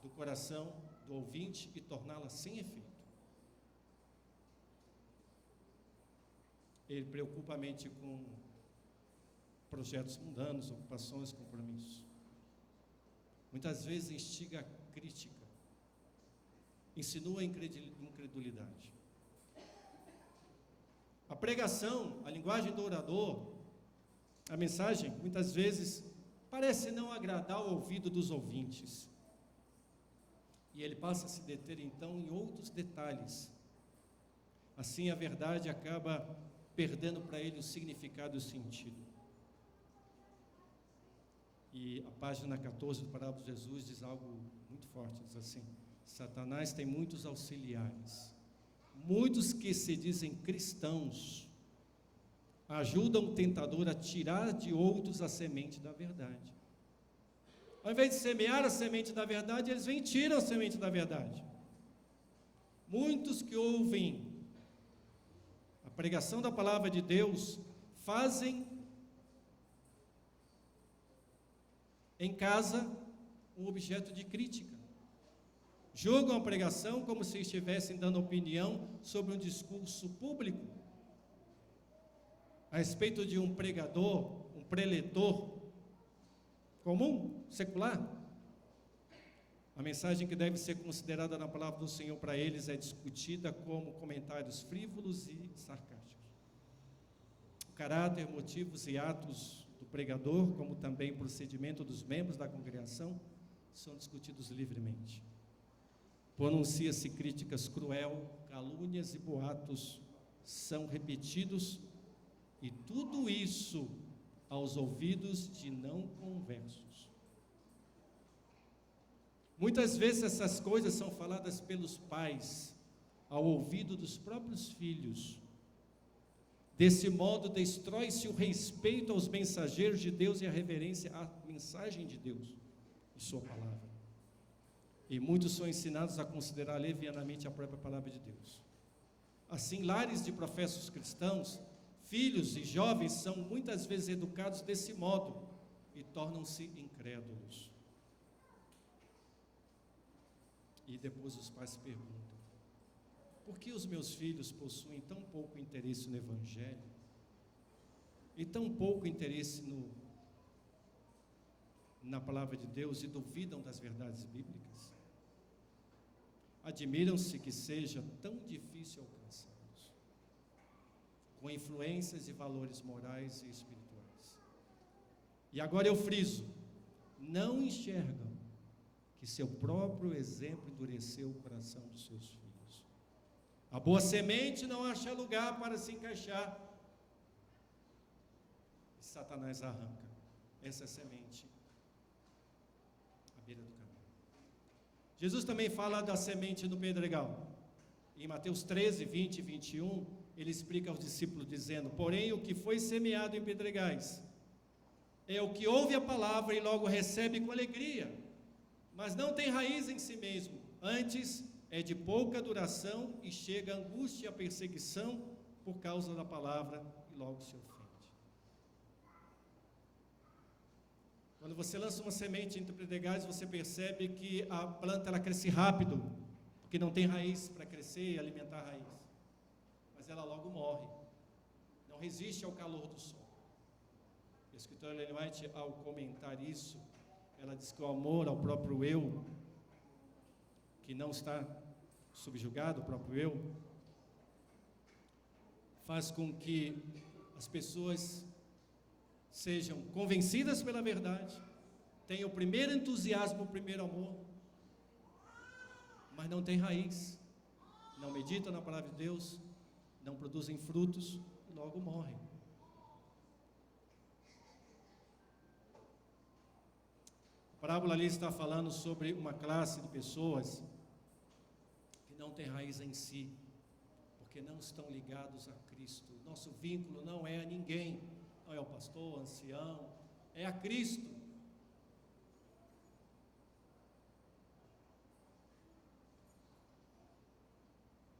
do coração do ouvinte e torná-la sem efeito. Ele preocupa a mente com projetos mundanos, ocupações, compromissos. Muitas vezes instiga a crítica, insinua a incredulidade. A pregação, a linguagem do orador, a mensagem, muitas vezes, parece não agradar ao ouvido dos ouvintes. E ele passa a se deter, então, em outros detalhes. Assim, a verdade acaba perdendo para ele o significado e o sentido. E a página 14 do Parábola de Jesus diz algo muito forte, diz assim: Satanás tem muitos auxiliares, muitos que se dizem cristãos, ajudam o tentador a tirar de outros a semente da verdade. Ao invés de semear a semente da verdade, eles vêm e tiram a semente da verdade. Muitos que ouvem a pregação da palavra de Deus fazem em casa um objeto de crítica. Julgam a pregação como se estivessem dando opinião sobre um discurso público a respeito de um pregador, um preletor comum, secular. A mensagem que deve ser considerada na palavra do Senhor para eles é discutida como comentários frívolos e sarcásticos. O caráter, motivos e atos do pregador, como também o procedimento dos membros da congregação, são discutidos livremente. Pronuncia-se críticas cruel, calúnias e boatos são repetidos, e tudo isso aos ouvidos de não conversos. Muitas vezes essas coisas são faladas pelos pais ao ouvido dos próprios filhos. Desse modo, destrói-se o respeito aos mensageiros de Deus e a reverência à mensagem de Deus e sua palavra. E muitos são ensinados a considerar levianamente a própria palavra de Deus. Assim, lares de professos cristãos, filhos e jovens são muitas vezes educados desse modo e tornam-se incrédulos. E depois os pais se perguntam: por que os meus filhos possuem tão pouco interesse no Evangelho e tão pouco interesse na palavra de Deus e duvidam das verdades bíblicas? Admiram-se que seja tão difícil alcançá-los, com influências e valores morais e espirituais. E agora eu friso: não enxergam que seu próprio exemplo endureceu o coração dos seus filhos. A boa semente não acha lugar para se encaixar, e Satanás arranca essa semente à beira do caminho. Jesus também fala da semente do pedregal. Em Mateus 13, 20 e 21, ele explica aos discípulos dizendo: porém, o que foi semeado em pedregais é o que ouve a palavra e logo recebe com alegria, mas não tem raiz em si mesmo, antes é de pouca duração e chega a angústia e a perseguição por causa da palavra e logo se ofende. Quando você lança uma semente entre pedregais, você percebe que a planta ela cresce rápido, porque não tem raiz para crescer e alimentar a raiz. Mas ela logo morre, não resiste ao calor do sol. A escritora Ellen White, ao comentar isso, ela diz que o amor ao próprio eu, que não está subjugado, o próprio eu, faz com que as pessoas sejam convencidas pela verdade, tenham o primeiro entusiasmo, o primeiro amor, mas não tem raiz, não meditam na palavra de Deus, não produzem frutos e logo morrem. A parábola ali está falando sobre uma classe de pessoas que não tem raiz em si, porque não estão ligados a Cristo. Nosso vínculo não é a ninguém, não é ao pastor, ao ancião, é a Cristo.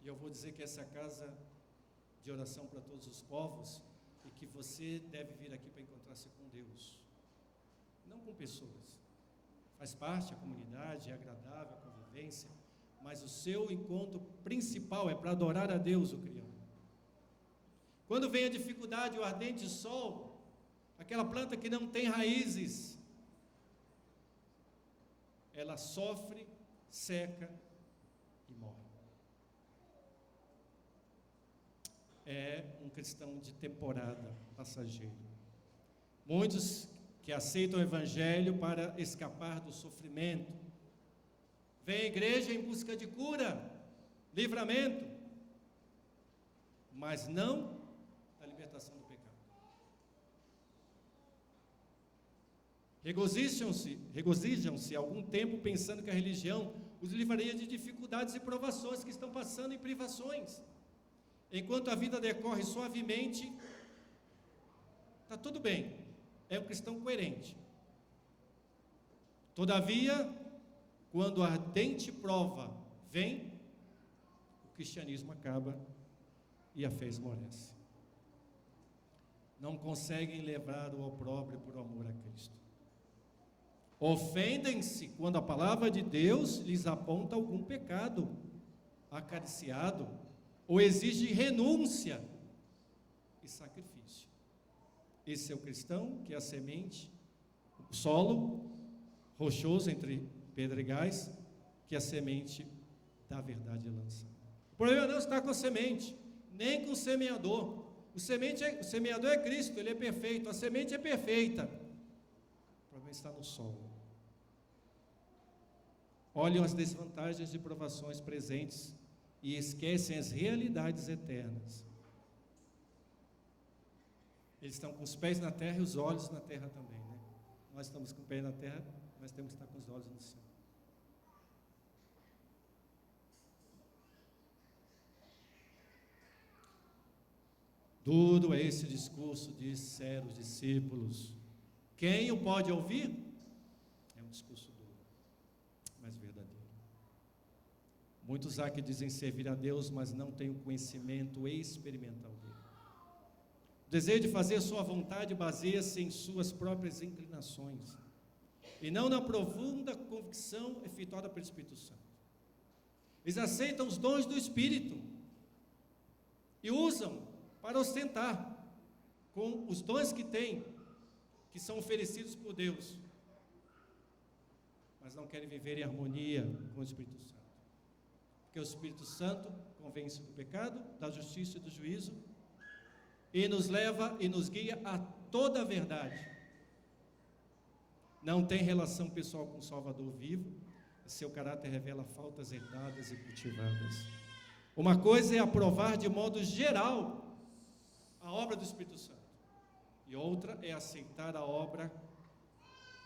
E eu vou dizer que essa é a casa de oração para todos os povos, e que você deve vir aqui para encontrar-se com Deus, não com pessoas. Faz parte, a comunidade, é agradável, a convivência, mas o seu encontro principal é para adorar a Deus, o Criador. Quando vem a dificuldade, o ardente sol, aquela planta que não tem raízes, ela sofre, seca e morre. É um cristão de temporada, passageiro. Muitos que aceitam o Evangelho para escapar do sofrimento, vem à igreja em busca de cura, livramento, mas não da libertação do pecado. Regozijam-se algum tempo pensando que a religião os livraria de dificuldades e provações, que estão passando em privações. Enquanto a vida decorre suavemente, está tudo bem, é um cristão coerente. Todavia, quando a ardente prova vem, o cristianismo acaba e a fé esmorece. Não conseguem levar o opróbrio por amor a Cristo. Ofendem-se quando a palavra de Deus lhes aponta algum pecado acariciado ou exige renúncia e sacrifício. Esse é o cristão que é a semente, o solo rochoso entre pedregais, que é a semente da verdade lançada. O problema não está com a semente, nem com o semeador. O semeador é Cristo, ele é perfeito, a semente é perfeita. O problema está no solo. Olham as desvantagens e provações presentes e esquecem as realidades eternas. Eles estão com os pés na terra e os olhos na terra também, né? Nós estamos com o pé na terra, mas temos que estar com os olhos no céu. Duro é esse discurso, disseram os discípulos. Quem o pode ouvir? É um discurso duro, mas verdadeiro. Muitos há que dizem servir a Deus, mas não têm o conhecimento experimental dele. O desejo de fazer sua vontade baseia-se em suas próprias inclinações, e não na profunda convicção efetuada pelo Espírito Santo. Eles aceitam os dons do Espírito e usam para ostentar com os dons que têm, que são oferecidos por Deus, mas não querem viver em harmonia com o Espírito Santo, porque o Espírito Santo convence do pecado, da justiça e do juízo, e nos leva e nos guia a toda a verdade. Não tem relação pessoal com o Salvador vivo, e seu caráter revela faltas herdadas e cultivadas. Uma coisa é aprovar de modo geral a obra do Espírito Santo, e outra é aceitar a obra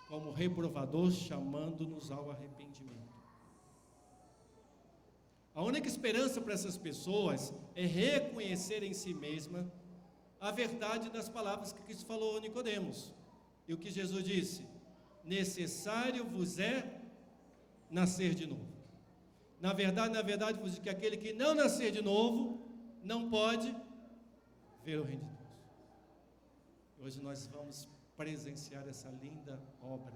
como reprovador, chamando-nos ao arrependimento. A única esperança para essas pessoas é reconhecer em si mesma a verdade das palavras que Cristo falou a Nicodemos, e o que Jesus disse: necessário vos é nascer de novo. Na verdade vos digo que aquele que não nascer de novo, não pode ver o reino de Deus. Hoje nós vamos presenciar essa linda obra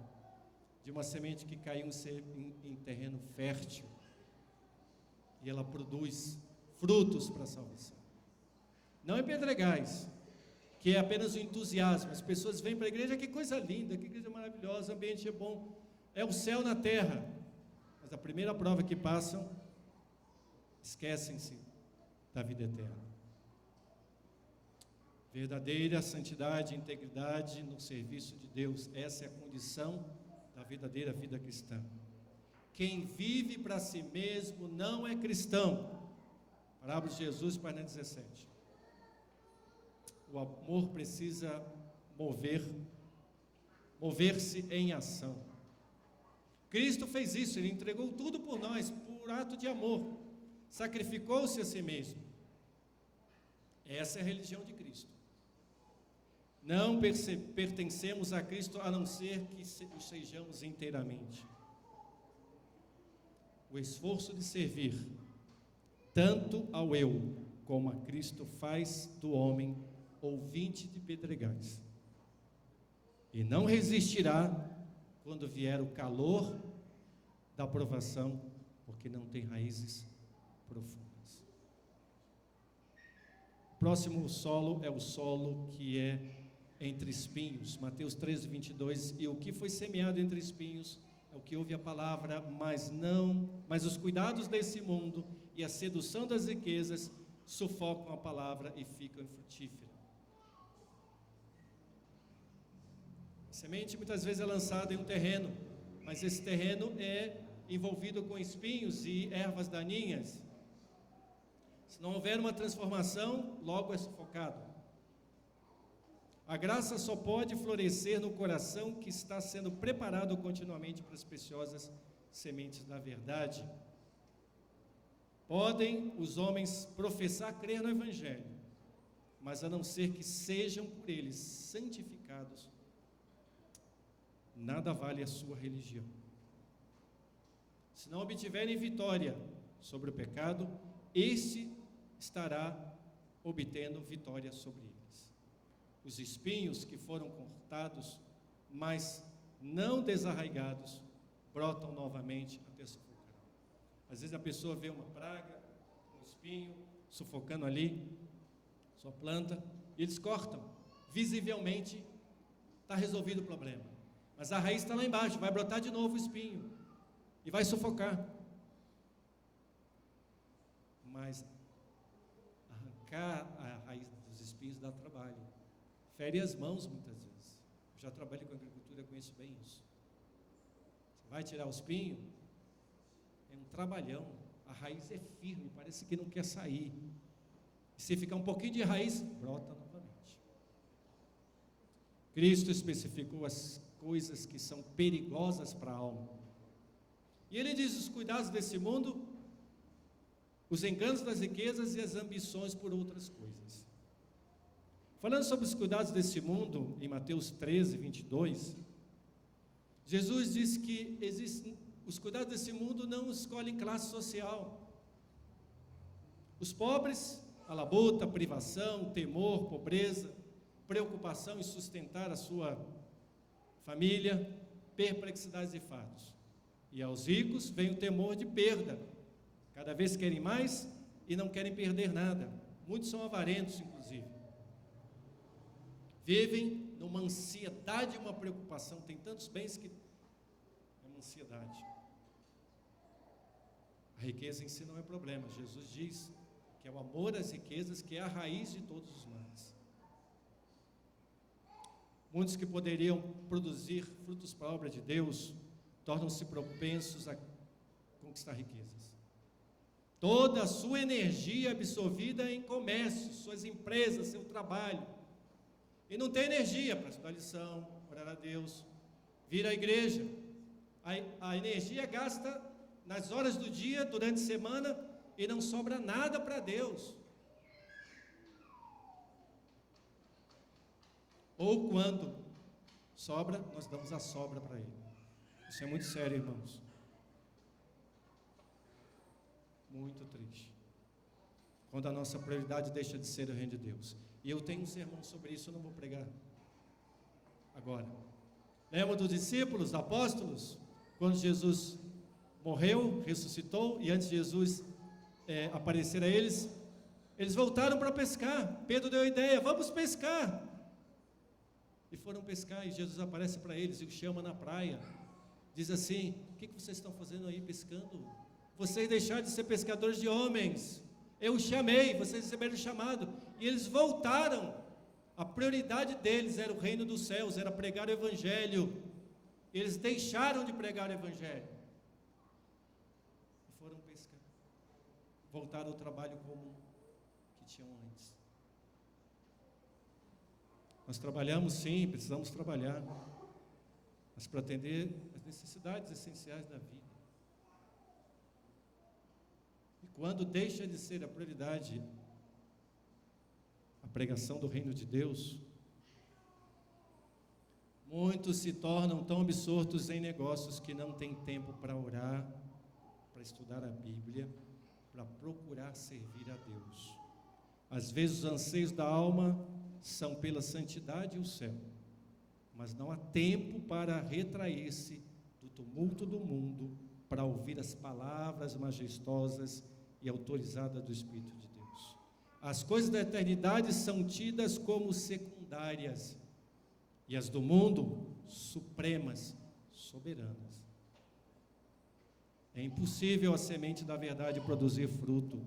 de uma semente que caiu em terreno fértil, e ela produz frutos para a salvação. Não em pedregais, que é apenas o entusiasmo. As pessoas vêm para a igreja, que coisa linda, que igreja maravilhosa, o ambiente é bom, é o céu na terra. Mas a primeira prova que passam, esquecem-se da vida eterna. Verdadeira santidade e integridade no serviço de Deus, essa é a condição da verdadeira vida cristã. Quem vive para si mesmo não é cristão. Parábola de Jesus, página 17. O amor precisa mover-se em ação. Cristo fez isso, Ele entregou tudo por nós, por ato de amor. Sacrificou-se a si mesmo. Essa é a religião de Cristo. Não pertencemos a Cristo a não ser que o sejamos inteiramente. O esforço de servir, tanto ao eu como a Cristo, faz do homem ouvinte de pedregais, e não resistirá quando vier o calor da provação, porque não tem raízes profundas. O próximo solo é o solo que é entre espinhos, Mateus 13, 22, e o que foi semeado entre espinhos é o que ouve a palavra, mas os cuidados desse mundo e a sedução das riquezas sufocam a palavra e ficam infrutíferas. A semente muitas vezes é lançada em um terreno, mas esse terreno é envolvido com espinhos e ervas daninhas. Se não houver uma transformação, logo é sufocado. A graça só pode florescer no coração que está sendo preparado continuamente para as preciosas sementes da verdade. Podem os homens professar crer no Evangelho, mas a não ser que sejam por eles santificados, nada vale a sua religião. Se não obtiverem vitória sobre o pecado, este estará obtendo vitória sobre eles. Os espinhos que foram cortados, mas não desarraigados, brotam novamente até sufocar. Às vezes a pessoa vê uma praga, um espinho, sufocando ali, sua planta, e eles cortam. Visivelmente, está resolvido o problema. Mas a raiz está lá embaixo, vai brotar de novo o espinho, e vai sufocar. Mas arrancar a raiz dos espinhos dá trabalho. Fere as mãos muitas vezes. Eu já trabalhei com agricultura, conheço bem isso. Você vai tirar o espinho, é um trabalhão. A raiz é firme, parece que não quer sair. E se ficar um pouquinho de raiz, brota novamente. Cristo especificou as coisas que são perigosas para a alma. E ele diz: os cuidados desse mundo, os enganos das riquezas e as ambições por outras coisas. Falando sobre os cuidados desse mundo, em Mateus 13, 22, Jesus diz que os cuidados desse mundo não escolhem classe social. Os pobres, a labuta, privação, temor, pobreza, preocupação em sustentar a sua família, perplexidades e fatos. E aos ricos vem o temor de perda. Cada vez querem mais e não querem perder nada. Muitos são avarentos, inclusive. Vivem numa ansiedade e uma preocupação. Tem tantos bens que é uma ansiedade. A riqueza em si não é problema. Jesus diz que é o amor às riquezas que é a raiz de todos os males. Muitos que poderiam produzir frutos para a obra de Deus tornam-se propensos a conquistar riquezas. Toda a sua energia é absorvida em comércio, suas empresas, seu trabalho. E não tem energia para estudar lição, orar a Deus, vir à igreja. A energia gasta nas horas do dia, durante a semana, e não sobra nada para Deus. Ou quando sobra, nós damos a sobra para Ele. Isso é muito sério, irmãos. Muito triste. Quando a nossa prioridade deixa de ser o reino de Deus. E eu tenho um sermão sobre isso, eu não vou pregar agora. Lembra dos discípulos, apóstolos? Quando Jesus morreu, ressuscitou, e antes de Jesus aparecer a eles, eles voltaram para pescar. Pedro deu a ideia: vamos pescar. E foram pescar, e Jesus aparece para eles e os chama na praia. Diz assim: o que vocês estão fazendo aí pescando? Vocês deixaram de ser pescadores de homens. Eu os chamei, vocês receberam o chamado. E eles voltaram. A prioridade deles era o reino dos céus, era pregar o Evangelho. Eles deixaram de pregar o Evangelho e foram pescar. Voltaram ao trabalho comum que tinham antes. Nós trabalhamos sim, precisamos trabalhar, mas para atender as necessidades essenciais da vida. E quando deixa de ser a prioridade a pregação do reino de Deus, muitos se tornam tão absortos em negócios que não têm tempo para orar, para estudar a Bíblia, para procurar servir a Deus. Às vezes os anseios da alma são pela santidade e o céu, mas não há tempo para retrair-se do tumulto do mundo, para ouvir as palavras majestosas e autorizadas do Espírito de Deus. As coisas da eternidade são tidas como secundárias, e as do mundo, supremas, soberanas. É impossível a semente da verdade produzir fruto,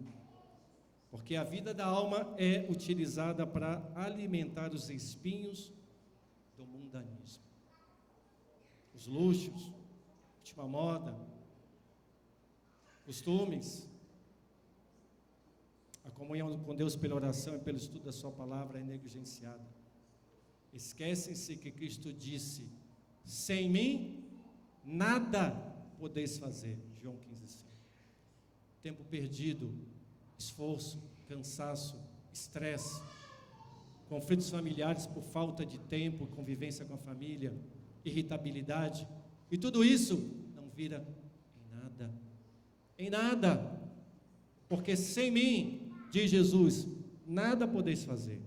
porque a vida da alma é utilizada para alimentar os espinhos do mundanismo. Os luxos, última moda, costumes, a comunhão com Deus pela oração e pelo estudo da sua palavra é negligenciada. Esquecem-se que Cristo disse: sem mim, nada podeis fazer. João 15:5. Tempo perdido, esforço, cansaço, estresse, conflitos familiares por falta de tempo, convivência com a família, irritabilidade, e tudo isso não vira em nada, porque sem mim, diz Jesus, nada podeis fazer.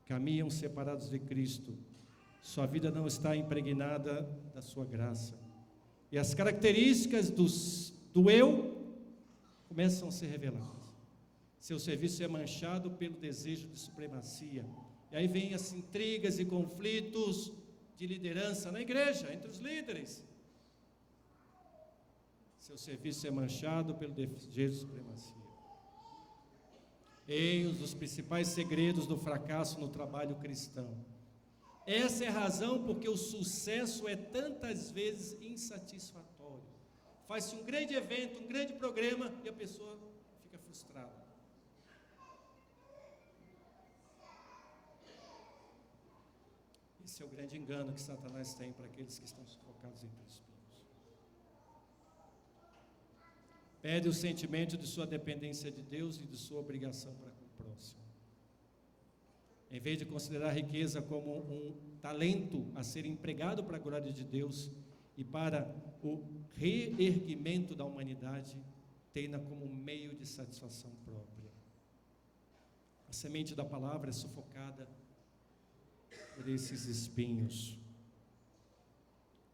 Caminham separados de Cristo, sua vida não está impregnada da sua graça, e as características do eu começam a ser reveladas. Seu serviço é manchado pelo desejo de supremacia, e aí vem as intrigas e conflitos de liderança na igreja, entre os líderes. Seu serviço é manchado pelo desejo de supremacia. Eis um dos principais segredos do fracasso no trabalho cristão. Essa é a razão porque o sucesso é tantas vezes insatisfatório. Faz-se um grande evento, um grande programa e a pessoa fica frustrada. Esse é o grande engano que Satanás tem para aqueles que estão sufocados entre espinhos. Perde o sentimento de sua dependência de Deus e de sua obrigação para com o próximo. Em vez de considerar a riqueza como um talento a ser empregado para a glória de Deus e para o reerguimento da humanidade, tem-na como meio de satisfação própria. A semente da palavra é sufocada por esses espinhos.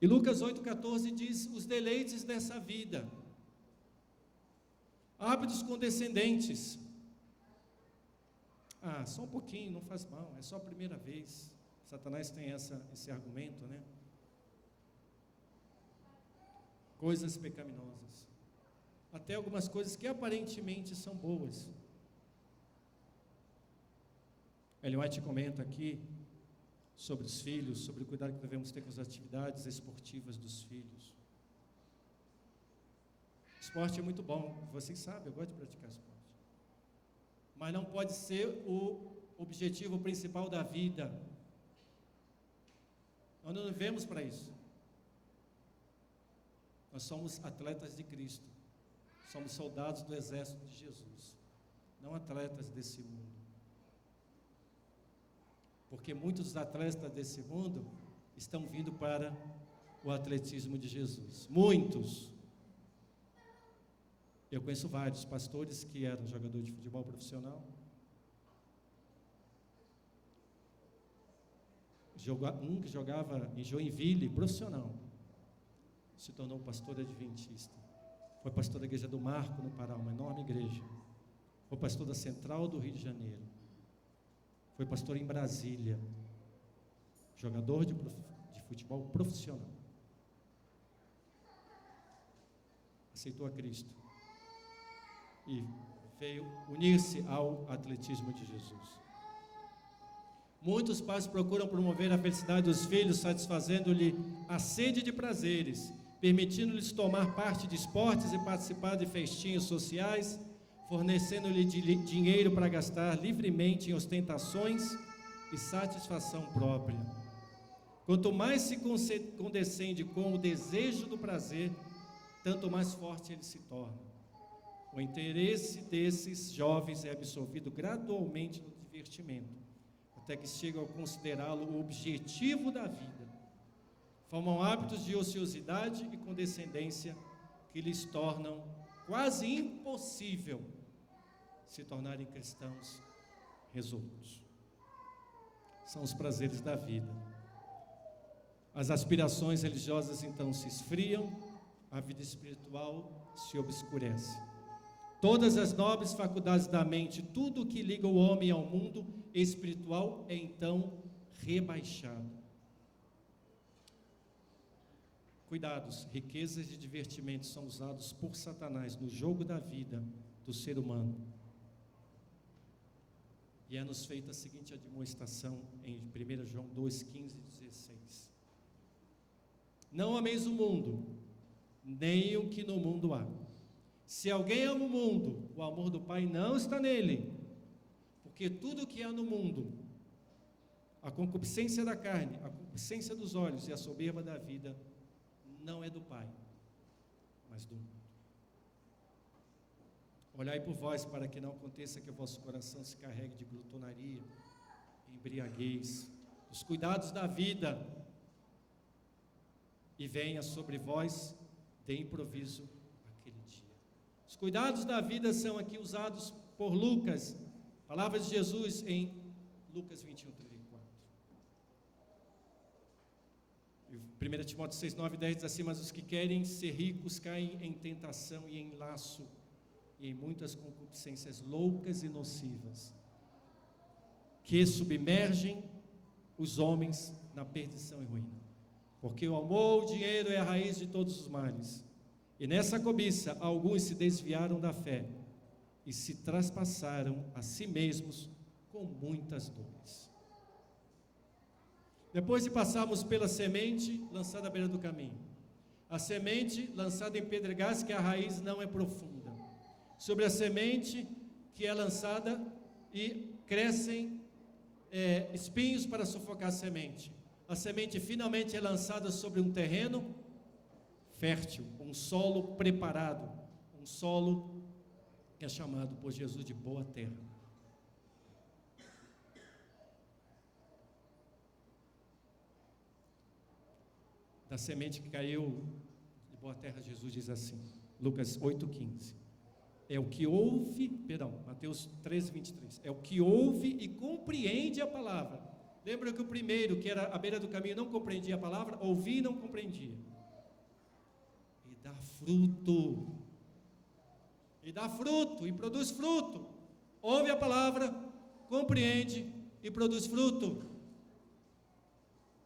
E Lucas 8,14 diz: os deleites dessa vida, hábitos condescendentes. Só um pouquinho, não faz mal, é só a primeira vez. Satanás tem esse argumento, né? Coisas pecaminosas, até algumas coisas que aparentemente são boas. Ellen White comenta aqui sobre os filhos, sobre o cuidado que devemos ter com as atividades esportivas dos filhos. Esporte é muito bom, vocês sabem, eu gosto de praticar esporte. Mas não pode ser o objetivo principal da vida. Nós não vivemos para isso. Nós somos atletas de Cristo. Somos soldados do exército de Jesus, não atletas desse mundo. Porque muitos atletas desse mundo estão vindo para o atletismo de Jesus. Muitos. Eu conheço vários pastores que eram jogadores de futebol profissional. Um que jogava em Joinville, profissional, se tornou pastor adventista. Foi pastor da igreja do Marco, no Pará, uma enorme igreja. Foi pastor da Central do Rio de Janeiro. Foi pastor em Brasília. Jogador de futebol profissional. Aceitou a Cristo e veio unir-se ao atletismo de Jesus. Muitos pais procuram promover a felicidade dos filhos, satisfazendo-lhe a sede de prazeres, permitindo-lhes tomar parte de esportes e participar de festinhas sociais, fornecendo-lhe dinheiro para gastar livremente em ostentações e satisfação própria. Quanto mais se condescende com o desejo do prazer, tanto mais forte ele se torna. O interesse desses jovens é absorvido gradualmente no divertimento, até que chegam a considerá-lo o objetivo da vida. Formam hábitos de ociosidade e condescendência que lhes tornam quase impossível se tornarem cristãos resolutos. São os prazeres da vida. As aspirações religiosas então se esfriam, a vida espiritual se obscurece. Todas as nobres faculdades da mente, tudo o que liga o homem ao mundo espiritual é então rebaixado. Cuidados, riquezas e divertimentos são usados por Satanás no jogo da vida do ser humano. E é-nos feita a seguinte admoestação em 1 João 2:15 e 16. Não ameis o mundo, nem o que no mundo há. Se alguém ama o mundo, o amor do Pai não está nele. Porque tudo que há no mundo, A concupiscência da carne, a concupiscência dos olhos e a soberba da vida não é do Pai, mas do mundo. Olhai por vós para que não aconteça que o vosso coração se carregue de glutonaria, embriaguez, os cuidados da vida, e venha sobre vós de improviso aquele dia. Os cuidados da vida são aqui usados por Lucas, palavras de Jesus em Lucas 21:34. 1 Timóteo 6:9-10 diz assim: mas os que querem ser ricos caem em tentação e em laço, e em muitas concupiscências loucas e nocivas, que submergem os homens na perdição e ruína. Porque o amor, o dinheiro é a raiz de todos os males. E nessa cobiça, alguns se desviaram da fé e se traspassaram a si mesmos com muitas dores. Depois de passarmos pela semente lançada à beira do caminho, a semente lançada em pedregais, que a raiz não é profunda, sobre a semente que é lançada e crescem espinhos para sufocar a semente. A semente finalmente é lançada sobre um terreno fértil, um solo preparado, um solo que é chamado por Jesus de boa terra. Da semente que caiu de boa terra, Jesus diz assim, Lucas 8:15. É o que ouve, Mateus 13:23. É o que ouve e compreende a palavra. Lembra que o primeiro, que era à beira do caminho, não compreendia a palavra? Ouvia e não compreendia. E dá fruto. E dá fruto, e produz fruto. Ouve a palavra, compreende e produz fruto.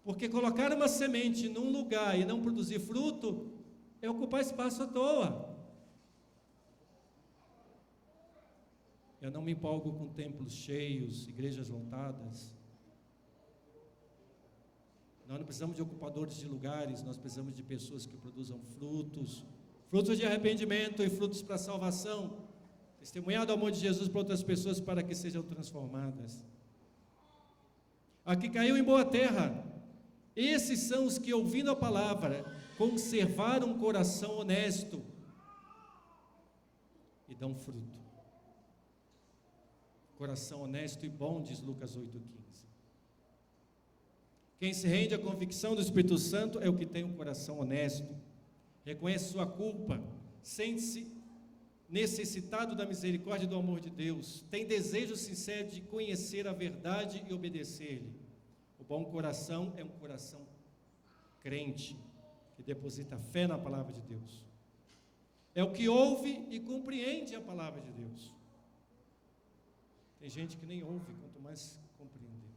Porque colocar uma semente num lugar e não produzir fruto é ocupar espaço à toa. Eu não me empolgo com templos cheios, igrejas lotadas. Nós não precisamos de ocupadores de lugares, nós precisamos de pessoas que produzam frutos, frutos de arrependimento e frutos para a salvação, testemunhar do amor de Jesus para outras pessoas para que sejam transformadas. Aqui caiu em boa terra. Esses são os que, ouvindo a palavra, conservaram um coração honesto e dão fruto. Coração honesto e bom, diz Lucas 8:15. Quem se rende à convicção do Espírito Santo é o que tem um coração honesto, reconhece sua culpa, sente-se necessitado da misericórdia e do amor de Deus, tem desejo sincero de conhecer a verdade e obedecer-lhe. O bom coração é um coração crente, que deposita fé na palavra de Deus. É o que ouve e compreende a palavra de Deus. Tem gente que nem ouve, quanto mais compreender.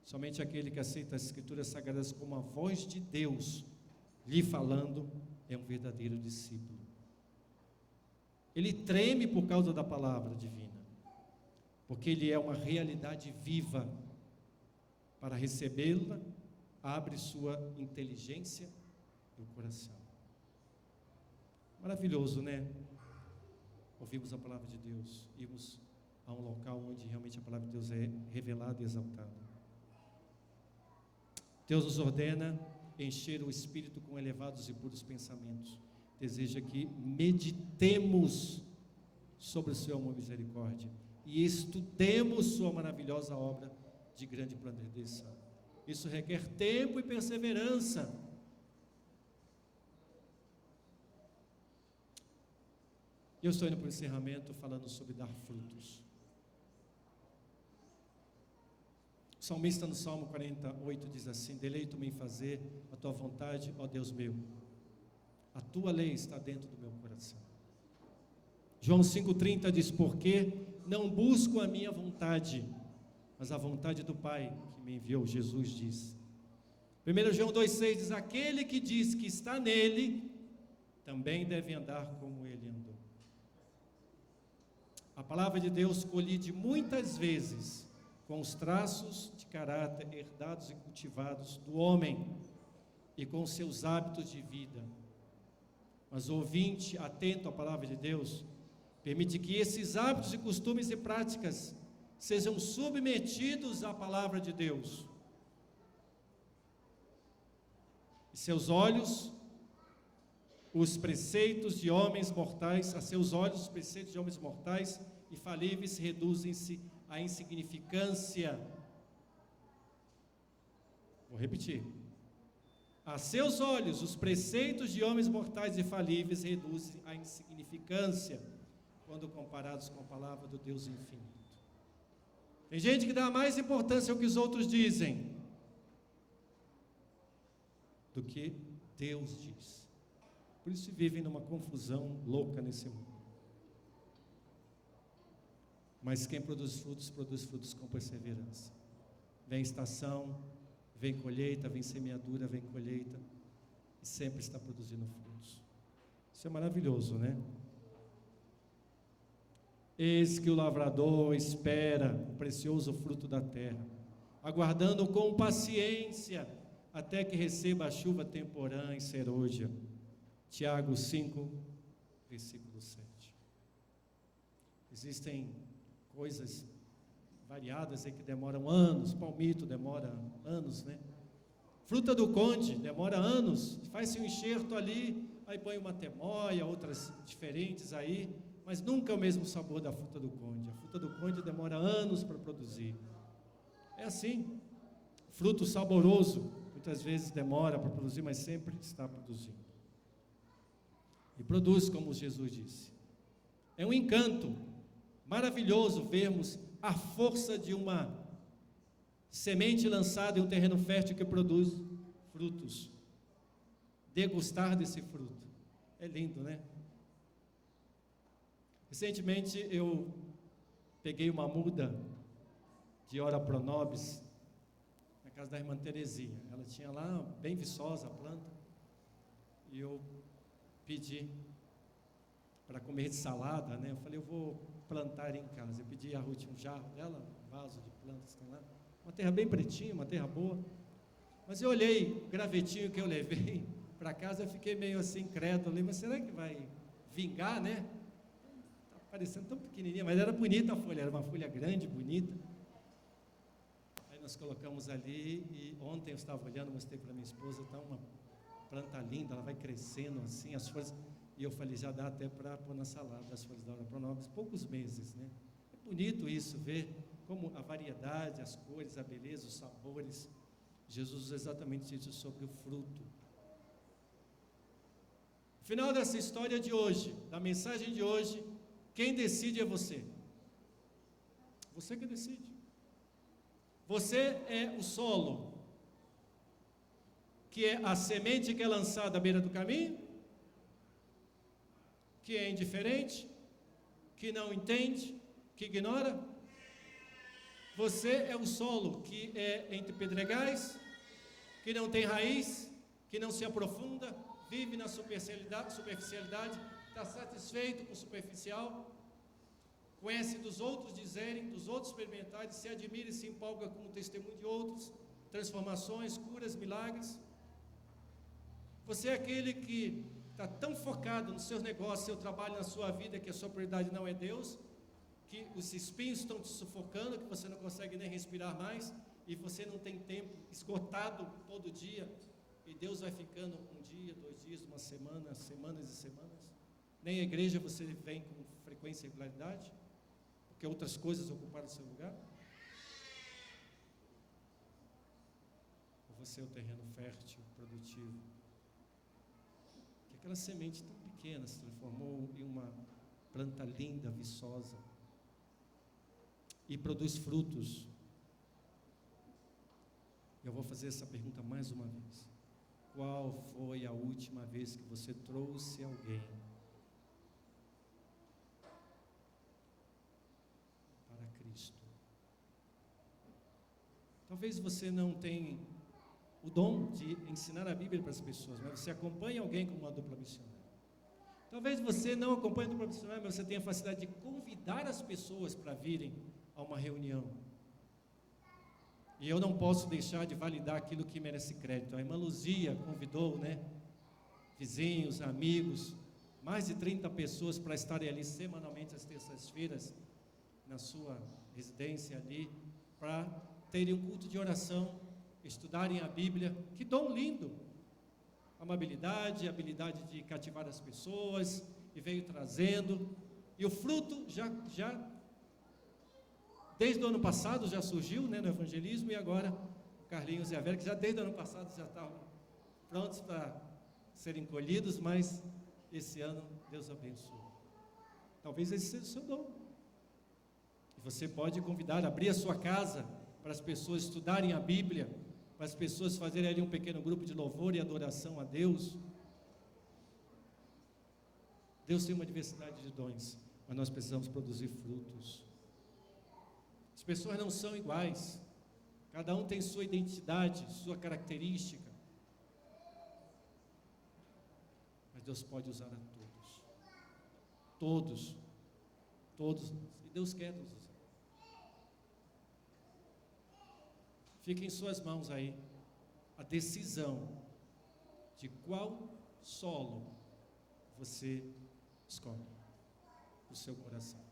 Somente aquele que aceita as Escrituras Sagradas como a voz de Deus lhe falando é um verdadeiro discípulo. Ele treme por causa da palavra divina, porque ele é uma realidade viva. Para recebê-la, abre sua inteligência e o coração. Maravilhoso, né? Ouvimos a palavra de Deus, irmos a um local onde realmente a palavra de Deus é revelada e exaltada. Deus nos ordena encher o espírito com elevados e puros pensamentos. Deseja que meditemos sobre o seu amor e misericórdia e estudemos sua maravilhosa obra de grande grandeza. Isso requer tempo e perseverança. Eu estou indo para o encerramento falando sobre dar frutos. O salmista no Salmo 48 diz assim: deleito-me em fazer a tua vontade, ó Deus meu. A tua lei está dentro do meu coração. João 5,30 diz: porque não busco a minha vontade, mas a vontade do Pai que me enviou. Jesus diz. 1 João 2,6 diz: aquele que diz que está nele, também deve andar como ele andou. A palavra de Deus colide muitas vezes com os traços de caráter herdados e cultivados do homem e com seus hábitos de vida. Mas o ouvinte, atento à palavra de Deus, permite que esses hábitos e costumes e práticas sejam submetidos à palavra de Deus. E seus olhos, os preceitos de homens mortais, a seus olhos, os preceitos de homens mortais e falíveis reduzem-se à insignificância. Vou repetir. A seus olhos, os preceitos de homens mortais e falíveis reduzem à insignificância, quando comparados com a palavra do Deus infinito. Tem gente que dá mais importância ao que os outros dizem do que Deus diz. Por isso vivem numa confusão louca nesse mundo. Mas quem produz frutos com perseverança. Vem estação, vem colheita, vem semeadura, vem colheita, e sempre está produzindo frutos. Isso é maravilhoso, né? Eis que o lavrador espera o precioso fruto da terra, aguardando com paciência até que receba a chuva temporã e serôdia. Tiago 5, versículo 7. Existem coisas variadas aí que demoram anos, palmito demora anos, né? Fruta do conde demora anos, faz-se um enxerto ali, aí põe uma temóia, outras diferentes aí, mas nunca é o mesmo sabor da fruta do conde. A fruta do conde demora anos para produzir. É assim, fruto saboroso, muitas vezes demora para produzir, mas sempre está produzindo. E produz, como Jesus disse. É um encanto maravilhoso vermos a força de uma semente lançada em um terreno fértil que produz frutos. Degustar desse fruto. É lindo, né? Recentemente eu peguei uma muda de Ora Pro Nobis na casa da irmã Terezinha. Ela tinha lá, bem viçosa a planta, e eu pedi para comer de salada, né? Eu falei, eu vou plantar em casa. Eu pedi a Ruth um jarro dela, um vaso de plantas que tem lá, uma terra bem pretinha, uma terra boa. Mas eu olhei o gravetinho que eu levei para casa, eu fiquei meio assim incrédulo, mas será que vai vingar, né? Tá parecendo tão pequenininha, mas era bonita a folha, era uma folha grande, bonita. Aí nós colocamos ali, e ontem eu estava olhando, mostrei para minha esposa, tá uma planta linda, ela vai crescendo assim, as folhas. E eu falei, já dá até para pôr na salada as folhas da Ora Pro Nobis, poucos meses, né? É bonito isso, ver como a variedade, as cores, a beleza, os sabores. Jesus usa exatamente isso sobre o fruto. No final dessa história de hoje, da mensagem de hoje, quem decide é você. Você que decide. Você é o solo, que é a semente que é lançada à beira do caminho, que é indiferente, que não entende, que ignora. Você é o solo que é entre pedregais, que não tem raiz, que não se aprofunda, vive na superficialidade, está satisfeito com o superficial, conhece dos outros dizerem, dos outros experimentarem, se admira e se empolga com o testemunho de outros, transformações, curas, milagres. Você é aquele que está tão focado nos seus negócios, seu trabalho, na sua vida, que a sua prioridade não é Deus, que os espinhos estão te sufocando, que você não consegue nem respirar mais, e você não tem tempo, esgotado todo dia, e Deus vai ficando um dia, 2 dias, uma semana, semanas e semanas. Nem a igreja você vem com frequência e regularidade, porque outras coisas ocuparam o seu lugar. Ou você é o terreno fértil, produtivo, aquela semente tão pequena se transformou em uma planta linda, viçosa, e produz frutos. Eu vou fazer essa pergunta mais uma vez. Qual foi a última vez que você trouxe alguém para Cristo? Talvez você não tenha o dom de ensinar a Bíblia para as pessoas, mas você acompanha alguém como uma dupla missionária. Talvez você não acompanhe a dupla missionária, mas você tenha a facilidade de convidar as pessoas para virem a uma reunião. E eu não posso deixar de validar aquilo que merece crédito. A irmã Luzia convidou, né, vizinhos, amigos, mais de 30 pessoas para estarem ali semanalmente às terças-feiras na sua residência ali, para terem um culto de oração, estudarem a Bíblia. Que dom lindo! Amabilidade, habilidade de cativar as pessoas, e veio trazendo. E o fruto já desde o ano passado já surgiu, né, no evangelismo, e agora o Carlinhos e a Vera, que já desde o ano passado já estavam prontos para serem colhidos, mas esse ano Deus abençoe. Talvez esse seja o seu dom. E você pode convidar, abrir a sua casa para as pessoas estudarem a Bíblia, para as pessoas fazerem ali um pequeno grupo de louvor e adoração a Deus. Deus tem uma diversidade de dons, mas nós precisamos produzir frutos. As pessoas não são iguais, cada um tem sua identidade, sua característica, mas Deus pode usar a todos, e Deus quer nos usar. Fica em suas mãos aí a decisão de qual solo você escolhe o seu coração.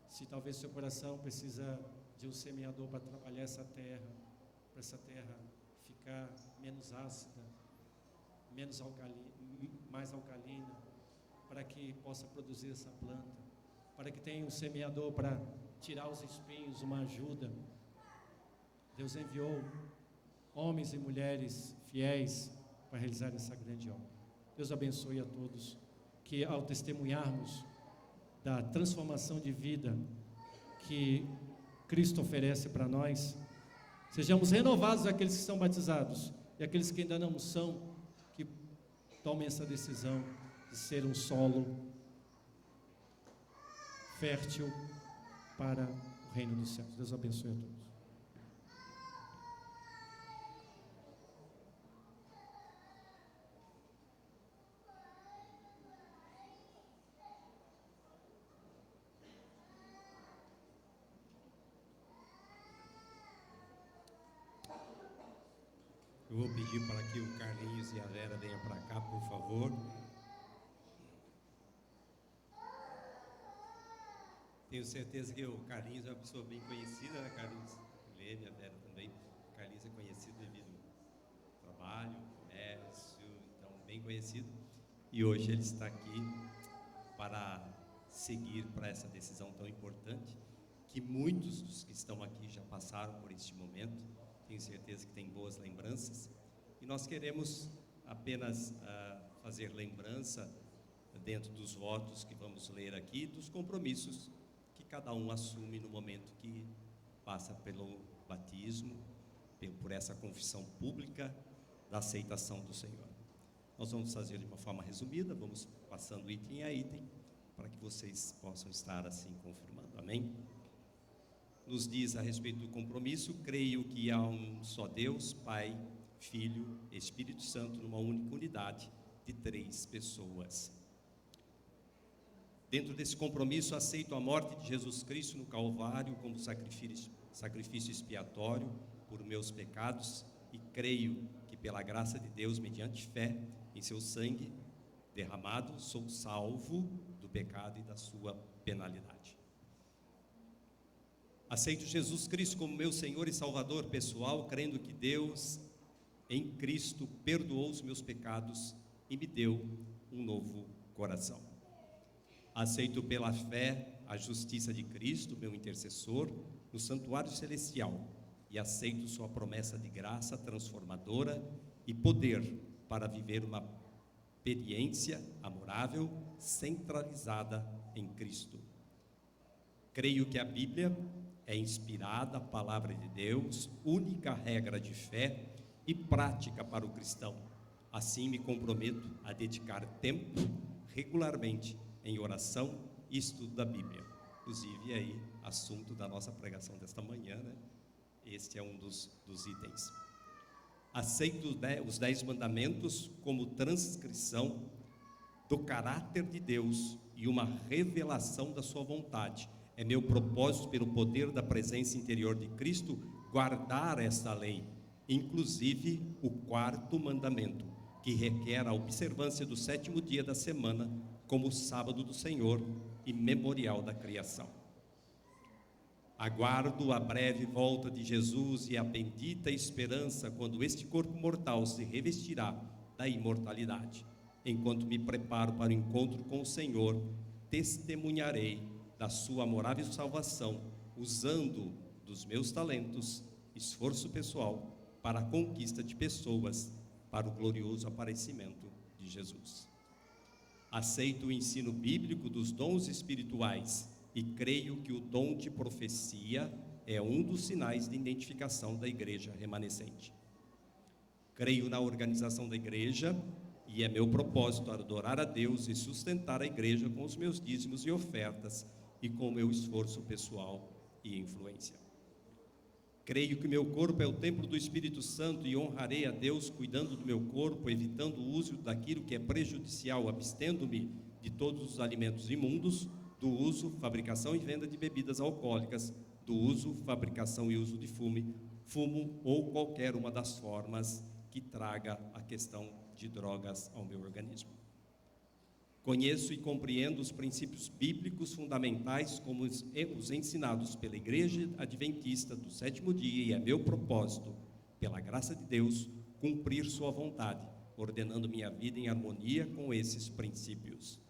Se talvez seu coração precisa de um semeador para trabalhar essa terra, para essa terra ficar menos ácida, mais alcalina, para que possa produzir essa planta, para que tenha um semeador para tirar os espinhos, uma ajuda. Deus enviou homens e mulheres fiéis para realizar essa grande obra. Deus abençoe a todos, que ao testemunharmos da transformação de vida que Cristo oferece para nós, sejamos renovados aqueles que são batizados e aqueles que ainda não são, que tomem essa decisão de ser um solo fértil para o reino dos céus. Deus abençoe a todos. Eu vou pedir para que o Carlinhos e a Vera venham para cá, por favor. Tenho certeza que o Carlinhos é uma pessoa bem conhecida, né, Carlinhos? O Leme, a Vera também. O Carlinhos é conhecido devido ao trabalho, comércio, então bem conhecido. E hoje ele está aqui para seguir para essa decisão tão importante, que muitos dos que estão aqui já passaram por este momento. Tenho certeza que tem boas lembranças. E nós queremos apenas fazer lembrança dentro dos votos que vamos ler aqui, dos compromissos que cada um assume no momento que passa pelo batismo, por essa confissão pública da aceitação do Senhor. Nós vamos fazer de uma forma resumida, vamos passando item a item, para que vocês possam estar assim confirmando. Amém? Nos diz a respeito do compromisso: creio que há um só Deus, Pai, Filho, Espírito Santo, numa única unidade de 3 pessoas. Dentro desse compromisso, aceito a morte de Jesus Cristo no Calvário como sacrifício expiatório por meus pecados, e creio que pela graça de Deus, mediante fé em seu sangue derramado, sou salvo do pecado e da sua penalidade. Aceito Jesus Cristo como meu Senhor e Salvador pessoal, crendo que Deus, em Cristo, perdoou os meus pecados e me deu um novo coração. Aceito pela fé a justiça de Cristo, meu intercessor, no santuário celestial, e aceito sua promessa de graça transformadora e poder para viver uma experiência amorável, centralizada em Cristo. Creio que a Bíblia é inspirada, palavra de Deus, única regra de fé e prática para o cristão. Assim me comprometo a dedicar tempo regularmente em oração e estudo da Bíblia. Inclusive aí, assunto da nossa pregação desta manhã, né? Este é um dos itens. Aceito os 10 mandamentos como transcrição do caráter de Deus e uma revelação da sua vontade. É meu propósito, pelo poder da presença interior de Cristo, guardar esta lei, inclusive o 4º mandamento, que requer a observância do 7º dia da semana como o sábado do Senhor, e memorial da criação. Aguardo a breve volta de Jesus e a bendita esperança quando este corpo mortal se revestirá da imortalidade. Enquanto me preparo para o encontro com o Senhor, testemunharei da sua amorável salvação, usando dos meus talentos, esforço pessoal, para a conquista de pessoas, para o glorioso aparecimento de Jesus. Aceito o ensino bíblico dos dons espirituais e creio que o dom de profecia é um dos sinais de identificação da igreja remanescente. Creio na organização da igreja e é meu propósito adorar a Deus e sustentar a igreja com os meus dízimos e ofertas e com o meu esforço pessoal e influência. Creio que meu corpo é o templo do Espírito Santo e honrarei a Deus cuidando do meu corpo, evitando o uso daquilo que é prejudicial, abstendo-me de todos os alimentos imundos, do uso, fabricação e venda de bebidas alcoólicas, do uso, fabricação e uso de fumo ou qualquer uma das formas que traga a questão de drogas ao meu organismo. Conheço e compreendo os princípios bíblicos fundamentais como os ensinados pela Igreja Adventista do Sétimo Dia e é meu propósito, pela graça de Deus, cumprir sua vontade, ordenando minha vida em harmonia com esses princípios.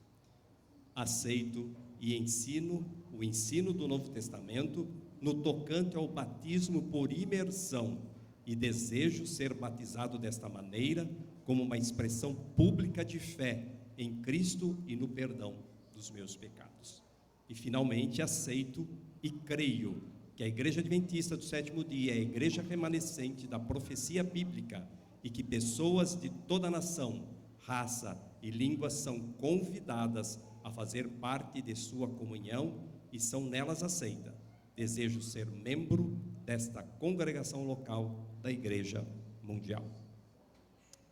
Aceito e ensino o ensino do Novo Testamento no tocante ao batismo por imersão e desejo ser batizado desta maneira como uma expressão pública de fé em Cristo e no perdão dos meus pecados. E finalmente aceito e creio que a Igreja Adventista do Sétimo Dia é a igreja remanescente da profecia bíblica e que pessoas de toda a nação, raça e língua são convidadas a fazer parte de sua comunhão e são nelas aceitas. Desejo ser membro desta congregação local da Igreja Mundial.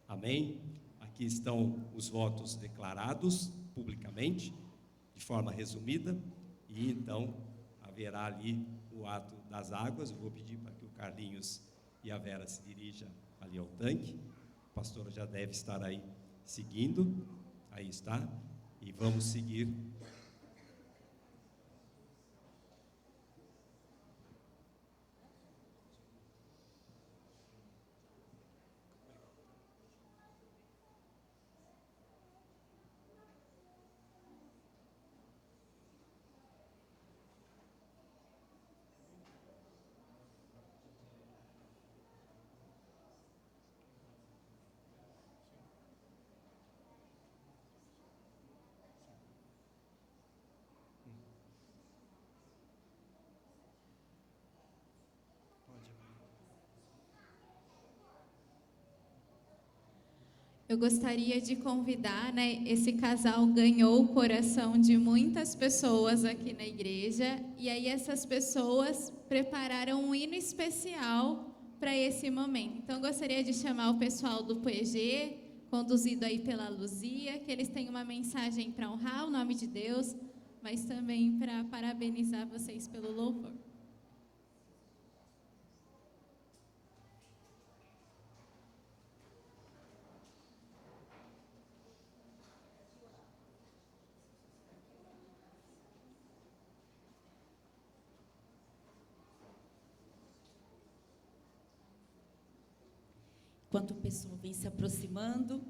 Amém? Aqui estão os votos declarados publicamente, de forma resumida, e então haverá ali o ato das águas. Eu vou pedir para que o Carlinhos e a Vera se dirijam ali ao tanque. O pastor já deve estar aí seguindo, aí está, e vamos seguir. Eu gostaria de convidar, esse casal ganhou o coração de muitas pessoas aqui na igreja, e aí essas pessoas prepararam um hino especial para esse momento. Então, eu gostaria de chamar o pessoal do PG, conduzido aí pela Luzia, que eles têm uma mensagem para honrar o nome de Deus, mas também para parabenizar vocês pelo louvor. Enquanto o pessoal vem se aproximando,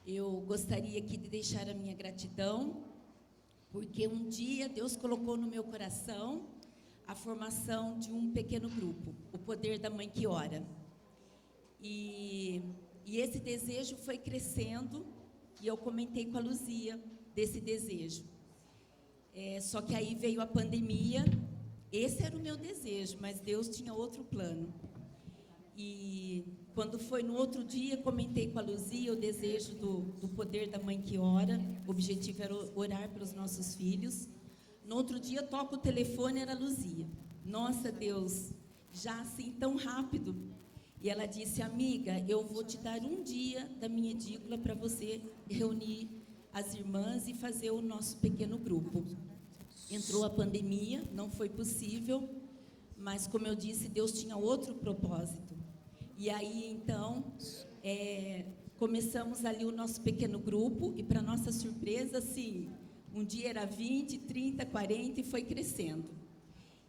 eu gostaria aqui de deixar a minha gratidão, porque um dia Deus colocou no meu coração a formação de um pequeno grupo, o Poder da Mãe que Ora. E esse desejo foi crescendo, e eu comentei com a Luzia desse desejo. Só que aí veio a pandemia, esse era o meu desejo, mas Deus tinha outro plano. E quando foi no outro dia, comentei com a Luzia o desejo do Poder da Mãe que Ora. O objetivo era orar pelos nossos filhos. No outro dia, toco o telefone, era a Luzia. Nossa, Deus, já assim tão rápido. E ela disse: amiga, eu vou te dar um dia da minha edícula para você reunir as irmãs e fazer o nosso pequeno grupo. Entrou a pandemia, não foi possível, mas, como eu disse, Deus tinha outro propósito. E aí, então, começamos ali o nosso pequeno grupo, e, para nossa surpresa, assim, Um dia era 20, 30, 40 e foi crescendo.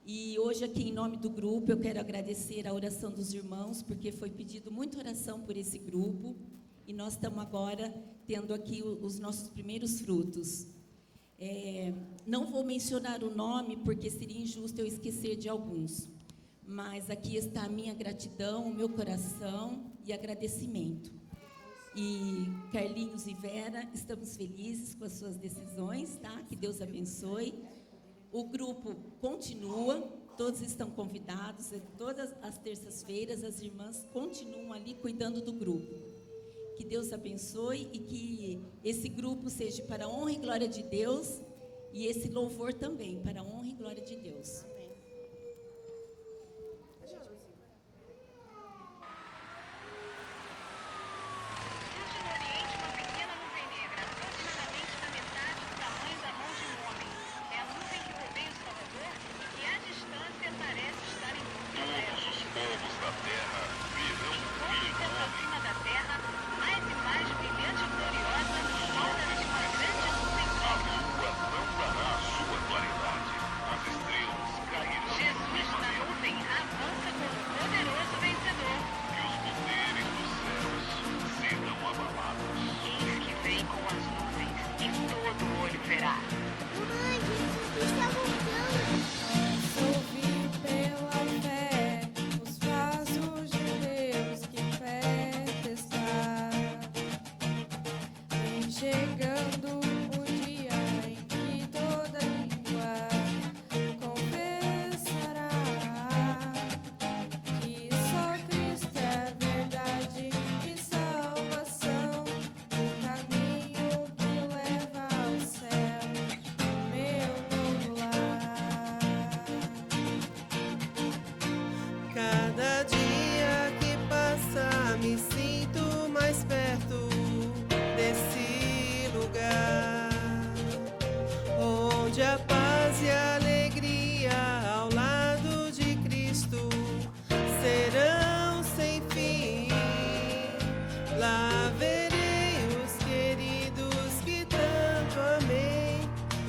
E hoje aqui em nome do grupo eu quero agradecer a oração dos irmãos, porque foi pedido muita oração por esse grupo e nós estamos agora tendo aqui os nossos primeiros frutos. Não vou mencionar o nome porque seria injusto eu esquecer de alguns, mas aqui está a minha gratidão, o meu coração e agradecimento. E Carlinhos e Vera, estamos felizes com as suas decisões, tá? Que Deus abençoe. O grupo continua, todos estão convidados, todas as terças-feiras as irmãs continuam ali cuidando do grupo. Que Deus abençoe e que esse grupo seja para a honra e glória de Deus e esse louvor também para a honra e glória de Deus.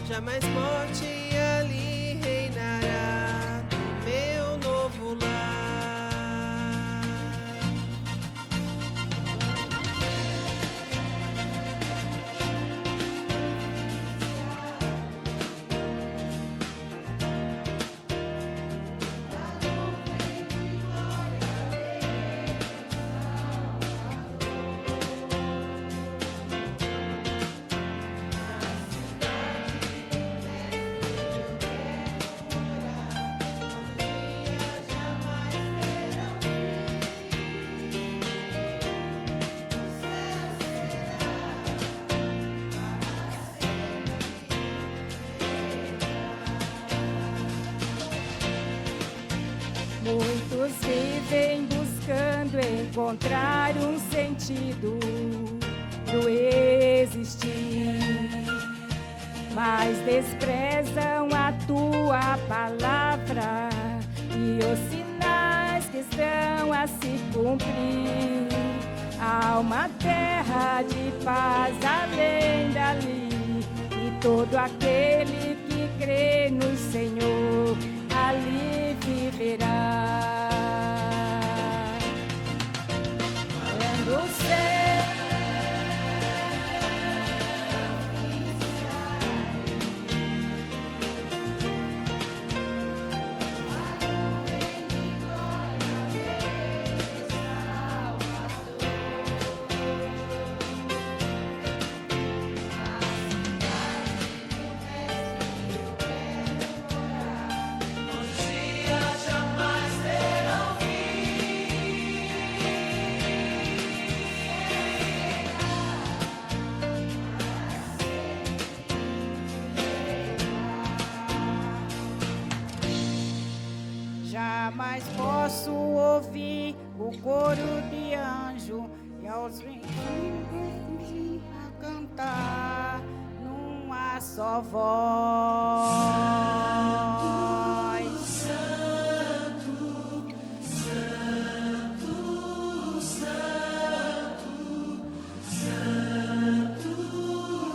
jamais morte ali reinará no meu novo lar. Muitos vivem buscando encontrar um sentido do existir, mas desprezam a tua palavra e os sinais que estão a se cumprir. Há uma terra de paz além dali, e todo aquele que crê no Senhor ali viverá. Quando o céu jamais posso ouvir o coro de anjo e aos ventos a cantar numa só voz. Santo,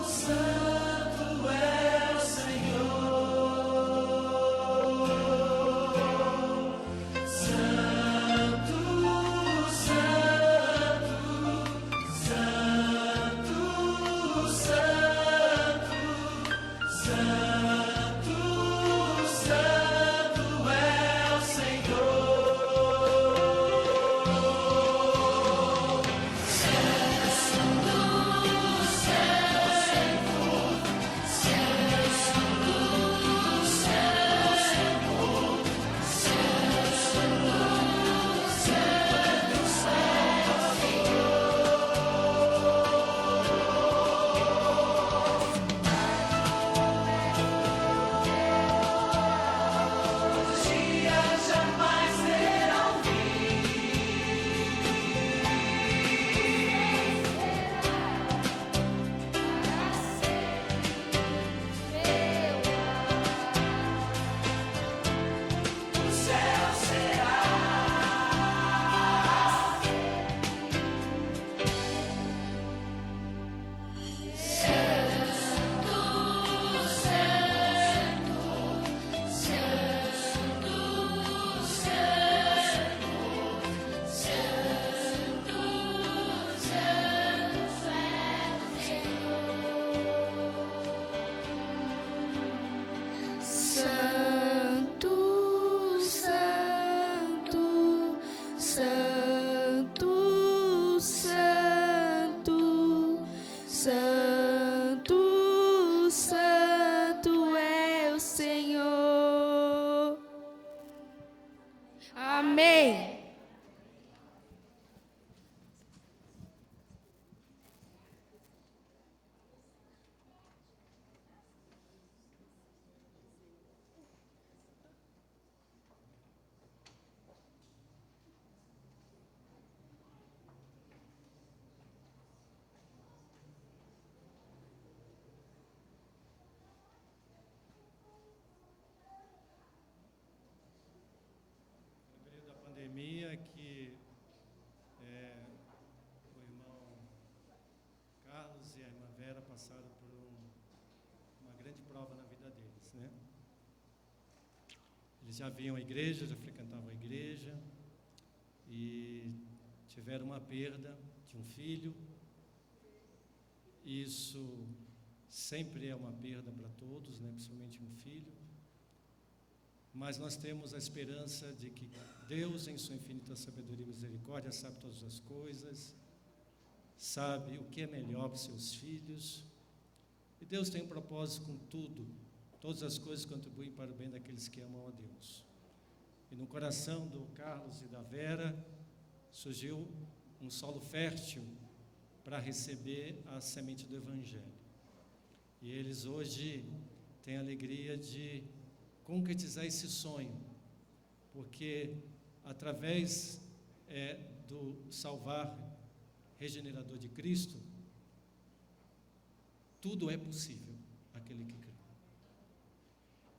Santo é Santo, Santo é o Senhor. Amém. Pandemia que o irmão Carlos e a irmã Vera passaram por uma grande prova na vida deles, né? Eles já vinham à igreja, já frequentavam a igreja e tiveram uma perda de um filho. Isso sempre é uma perda para todos, né? Principalmente um filho. Mas nós temos a esperança de que Deus, em sua infinita sabedoria e misericórdia, sabe todas as coisas, sabe o que é melhor para os seus filhos. E Deus tem um propósito com tudo. Todas as coisas contribuem para o bem daqueles que amam a Deus. E no coração do Carlos e da Vera surgiu um solo fértil para receber a semente do Evangelho. E eles hoje têm a alegria de concretizar esse sonho, porque através do salvar regenerador de Cristo, tudo é possível àquele que crê.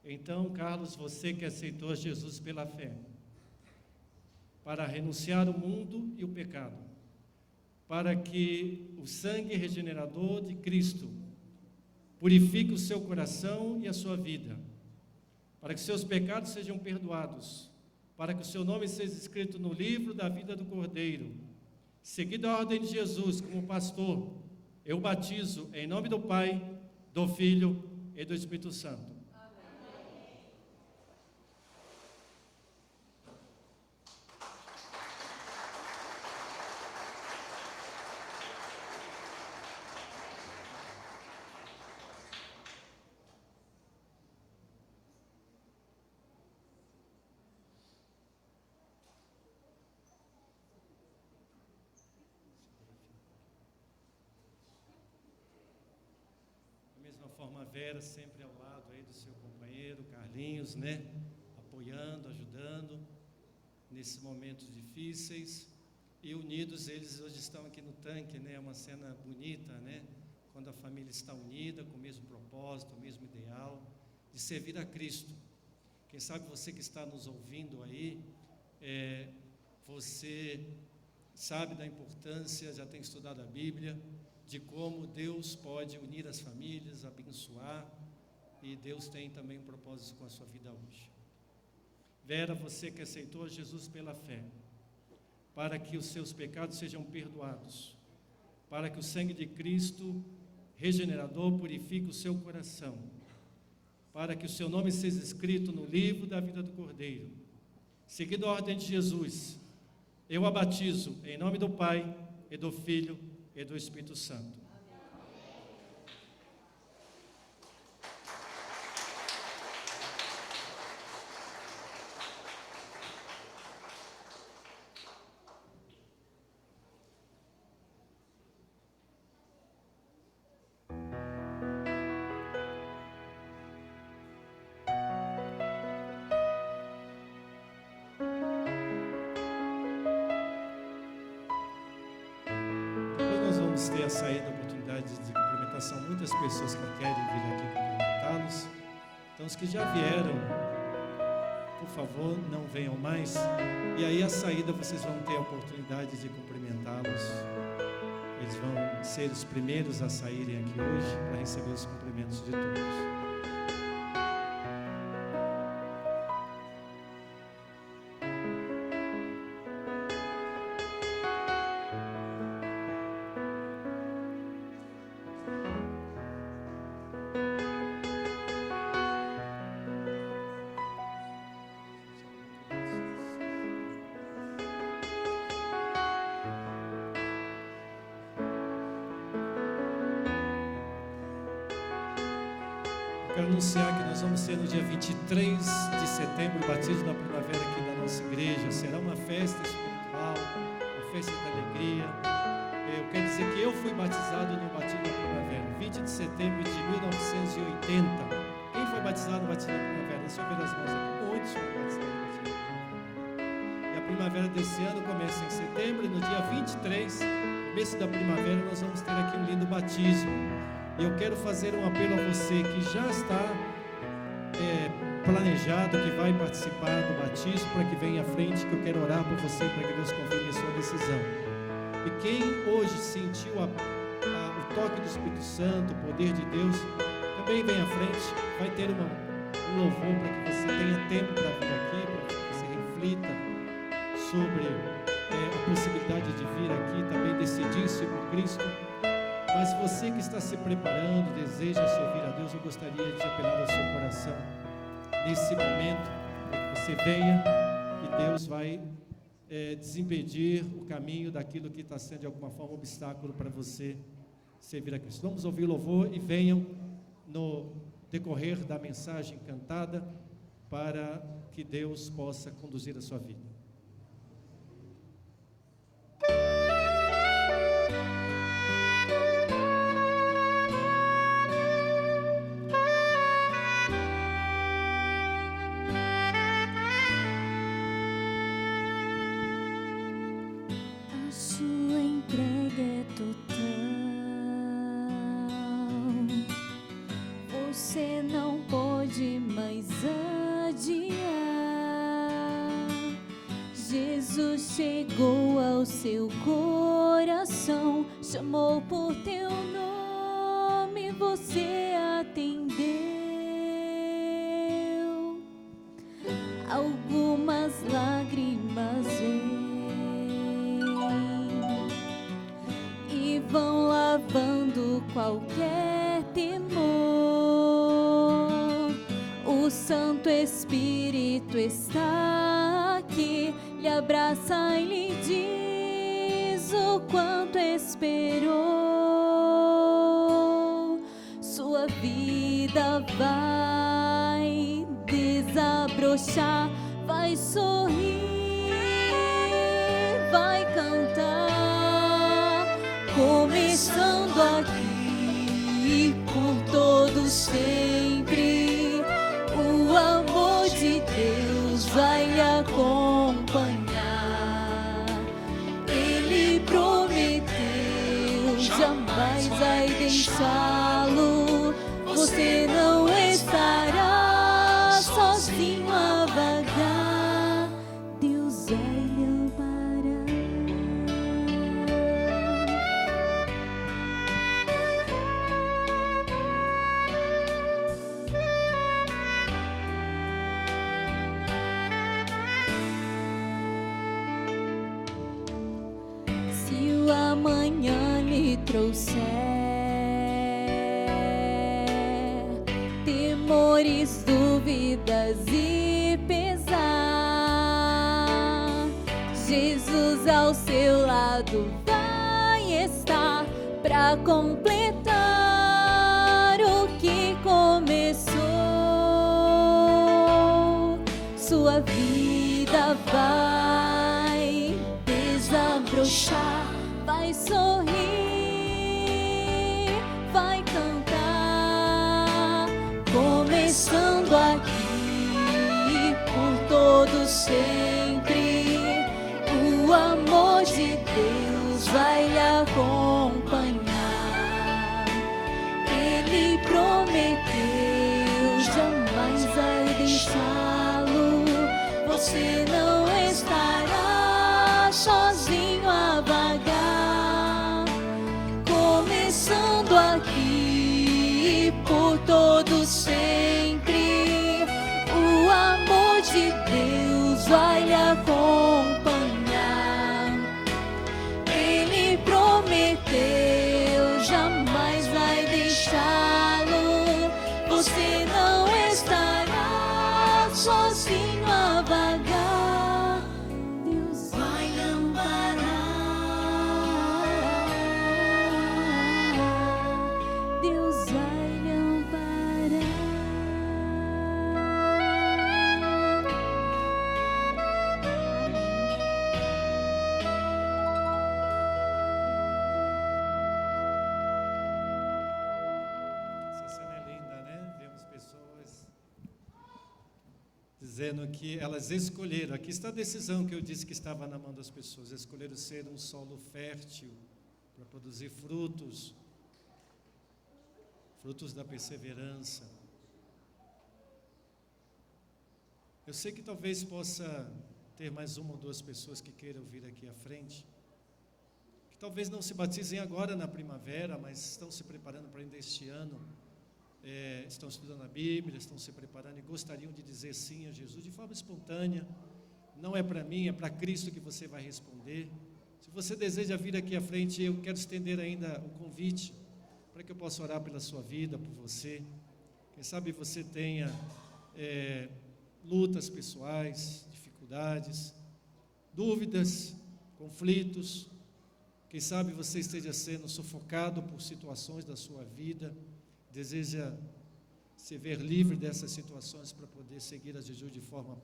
Então, Carlos, você que aceitou Jesus pela fé, para renunciar ao mundo e o pecado, para que o sangue regenerador de Cristo purifique o seu coração e a sua vida, para que seus pecados sejam perdoados, para que o seu nome seja escrito no livro da vida do Cordeiro. Seguindo a ordem de Jesus como pastor, eu batizo em nome do Pai, do Filho e do Espírito Santo. Forma Vera sempre ao lado aí do seu companheiro Carlinhos, né? Apoiando, ajudando nesses momentos difíceis. E unidos, eles hoje estão aqui no tanque, né? É uma cena bonita, né? Quando a família está unida, com o mesmo propósito, o mesmo ideal de servir a Cristo. Quem sabe você que está nos ouvindo aí, você sabe da importância, já tem estudado a Bíblia, de como Deus pode unir as famílias, abençoar, e Deus tem também um propósito com a sua vida hoje. Vera, você que aceitou Jesus pela fé, para que os seus pecados sejam perdoados, para que o sangue de Cristo, regenerador, purifique o seu coração, para que o seu nome seja escrito no livro da vida do Cordeiro. Seguindo a ordem de Jesus, eu a batizo em nome do Pai, e do Filho, e do Espírito Santo. Ter a saída, a oportunidade de cumprimentar, são muitas pessoas que querem vir aqui cumprimentá-los. Então, os que já vieram, por favor, não venham mais. E aí, a saída, vocês vão ter a oportunidade de cumprimentá-los. Eles vão ser os primeiros a saírem aqui hoje para receber os cumprimentos de todos. Quero anunciar que nós vamos ter no dia 23 de setembro o batismo da primavera aqui da nossa igreja. Será uma festa espiritual, uma festa de alegria. Eu quero dizer que eu fui batizado no batismo da primavera, 20 de setembro de 1980. Quem foi batizado no batismo da primavera? Deixa eu ver as mãos aqui. Muitos foram batizados no batismo da primavera. E a primavera desse ano começa em setembro, e no dia 23, começo da primavera, nós vamos ter aqui um lindo batismo. E eu quero fazer um apelo a você que já está planejado, que vai participar do batismo, para que venha à frente, que eu quero orar por você, para que Deus confirme a sua decisão. E quem hoje sentiu o toque do Espírito Santo, o poder de Deus, também vem à frente, vai ter um louvor para que você tenha tempo para vir aqui, para que você reflita sobre a possibilidade de vir aqui, também decidir-se por Cristo. Mas você que está se preparando, deseja servir a Deus, eu gostaria de apelar ao seu coração nesse momento, para que você venha e Deus vai desimpedir o caminho daquilo que está sendo de alguma forma obstáculo para você servir a Cristo. Vamos ouvir o louvor e venham no decorrer da mensagem cantada para que Deus possa conduzir a sua vida. Você não pode mais adiar. Jesus chegou ao seu coração, chamou por teu nome, você atendeu. Algumas lágrimas vêm e vão lavando qualquer temor. O Santo Espírito está aqui, lhe abraça e lhe diz o quanto esperou. Sua vida vai desabrochar, vai sorrir, vai cantar, começando aqui por todo sempre. O amor de Deus vai lhe acompanhar. Ele prometeu, jamais vai deixá-lo. Você não estará sozinho a vagar. Deus vai lhe amparar. Amanhã lhe trouxer temores, dúvidas e pesar, Jesus ao seu lado vai estar para completar o que começou. Sua vida vai desabrochar, vai sorrir, vai cantar, começando aqui por todo sempre. O amor de Deus vai lhe acompanhar. Ele prometeu, jamais vai deixá-lo. Você não estará sozinho a vagar, começando aqui por todo sempre. O amor de Deus vai lhe acompanhar. Ele prometeu, jamais vai deixá-lo. Você não estará sozinho a vagar. Deus vai lhe amparar. Deus vai lhe amparar. dizendo que elas escolheram, aqui está a decisão que eu disse que estava na mão das pessoas, escolheram ser um solo fértil para produzir frutos da perseverança. Eu sei que talvez possa ter mais uma ou duas pessoas que queiram vir aqui à frente, que talvez não se batizem agora na primavera, mas estão se preparando para ainda este ano, estão estudando a Bíblia, estão se preparando e gostariam de dizer sim a Jesus de forma espontânea. Não é para mim, é para Cristo que você vai responder. Se você deseja vir aqui à frente, eu quero estender ainda o convite para que eu possa orar pela sua vida, por você. Quem sabe você tenha lutas pessoais, dificuldades, dúvidas, conflitos. Quem sabe você esteja sendo sufocado por situações da sua vida, deseja se ver livre dessas situações para poder seguir a Jesus de forma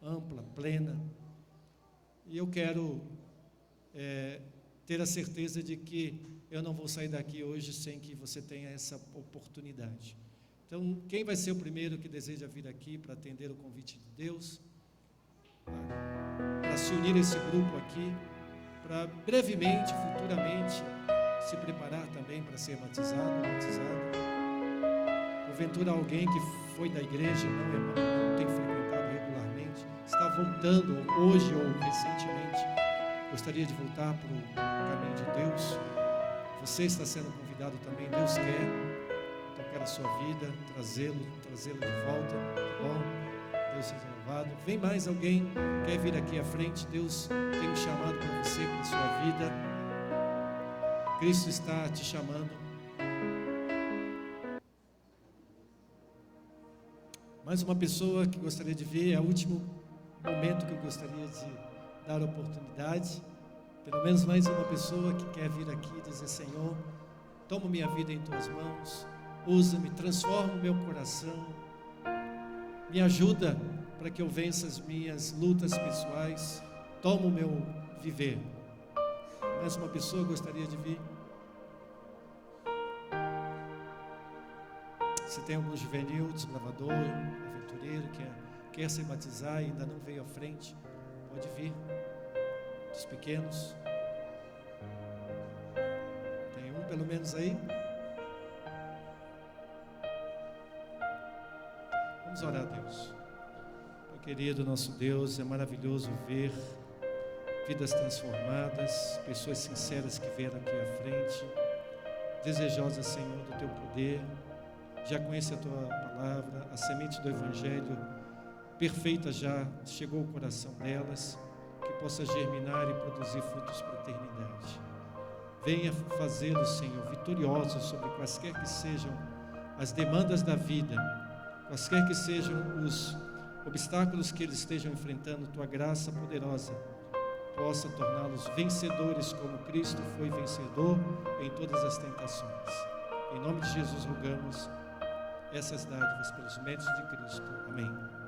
ampla, plena. E eu quero ter a certeza de que eu não vou sair daqui hoje sem que você tenha essa oportunidade. Então, quem vai ser o primeiro que deseja vir aqui para atender o convite de Deus, para se unir a esse grupo aqui, para brevemente, futuramente, se preparar também para ser batizado ou batizado? Porventura alguém que foi da igreja, não tem frequentado regularmente, está voltando hoje ou recentemente, gostaria de voltar para o caminho de Deus? Você está sendo convidado também, Deus quer tocar a sua vida, trazê-lo de volta, tá bom? Deus seja louvado. Vem mais alguém, quer vir aqui à frente? Deus tem um chamado para você, para a sua vida. Cristo está te chamando. Mais uma pessoa que gostaria de ver, é o último momento que eu gostaria de dar a oportunidade. Pelo menos mais uma pessoa que quer vir aqui e dizer: Senhor, toma minha vida em tuas mãos, usa-me, transforma o meu coração, me ajuda para que eu vença as minhas lutas pessoais, toma o meu viver. Mais uma pessoa gostaria de vir? Se tem algum juvenil, desbravador, aventureiro, que quer se batizar e ainda não veio à frente, pode vir. Dos pequenos, tem um pelo menos aí? Vamos orar a Deus. Meu querido, nosso Deus, é maravilhoso ver vidas transformadas, pessoas sinceras que vieram aqui à frente, desejosas, Senhor, do Teu poder, já conhece a Tua palavra, a semente do Evangelho perfeita já chegou ao coração delas, que possa germinar e produzir frutos para a eternidade. Venha fazê-los, Senhor, vitoriosos sobre quaisquer que sejam as demandas da vida, quaisquer que sejam os obstáculos que eles estejam enfrentando. Tua graça poderosa possa torná-los vencedores, como Cristo foi vencedor em todas as tentações. Em nome de Jesus rogamos essas dádivas pelos méritos de Cristo. Amém.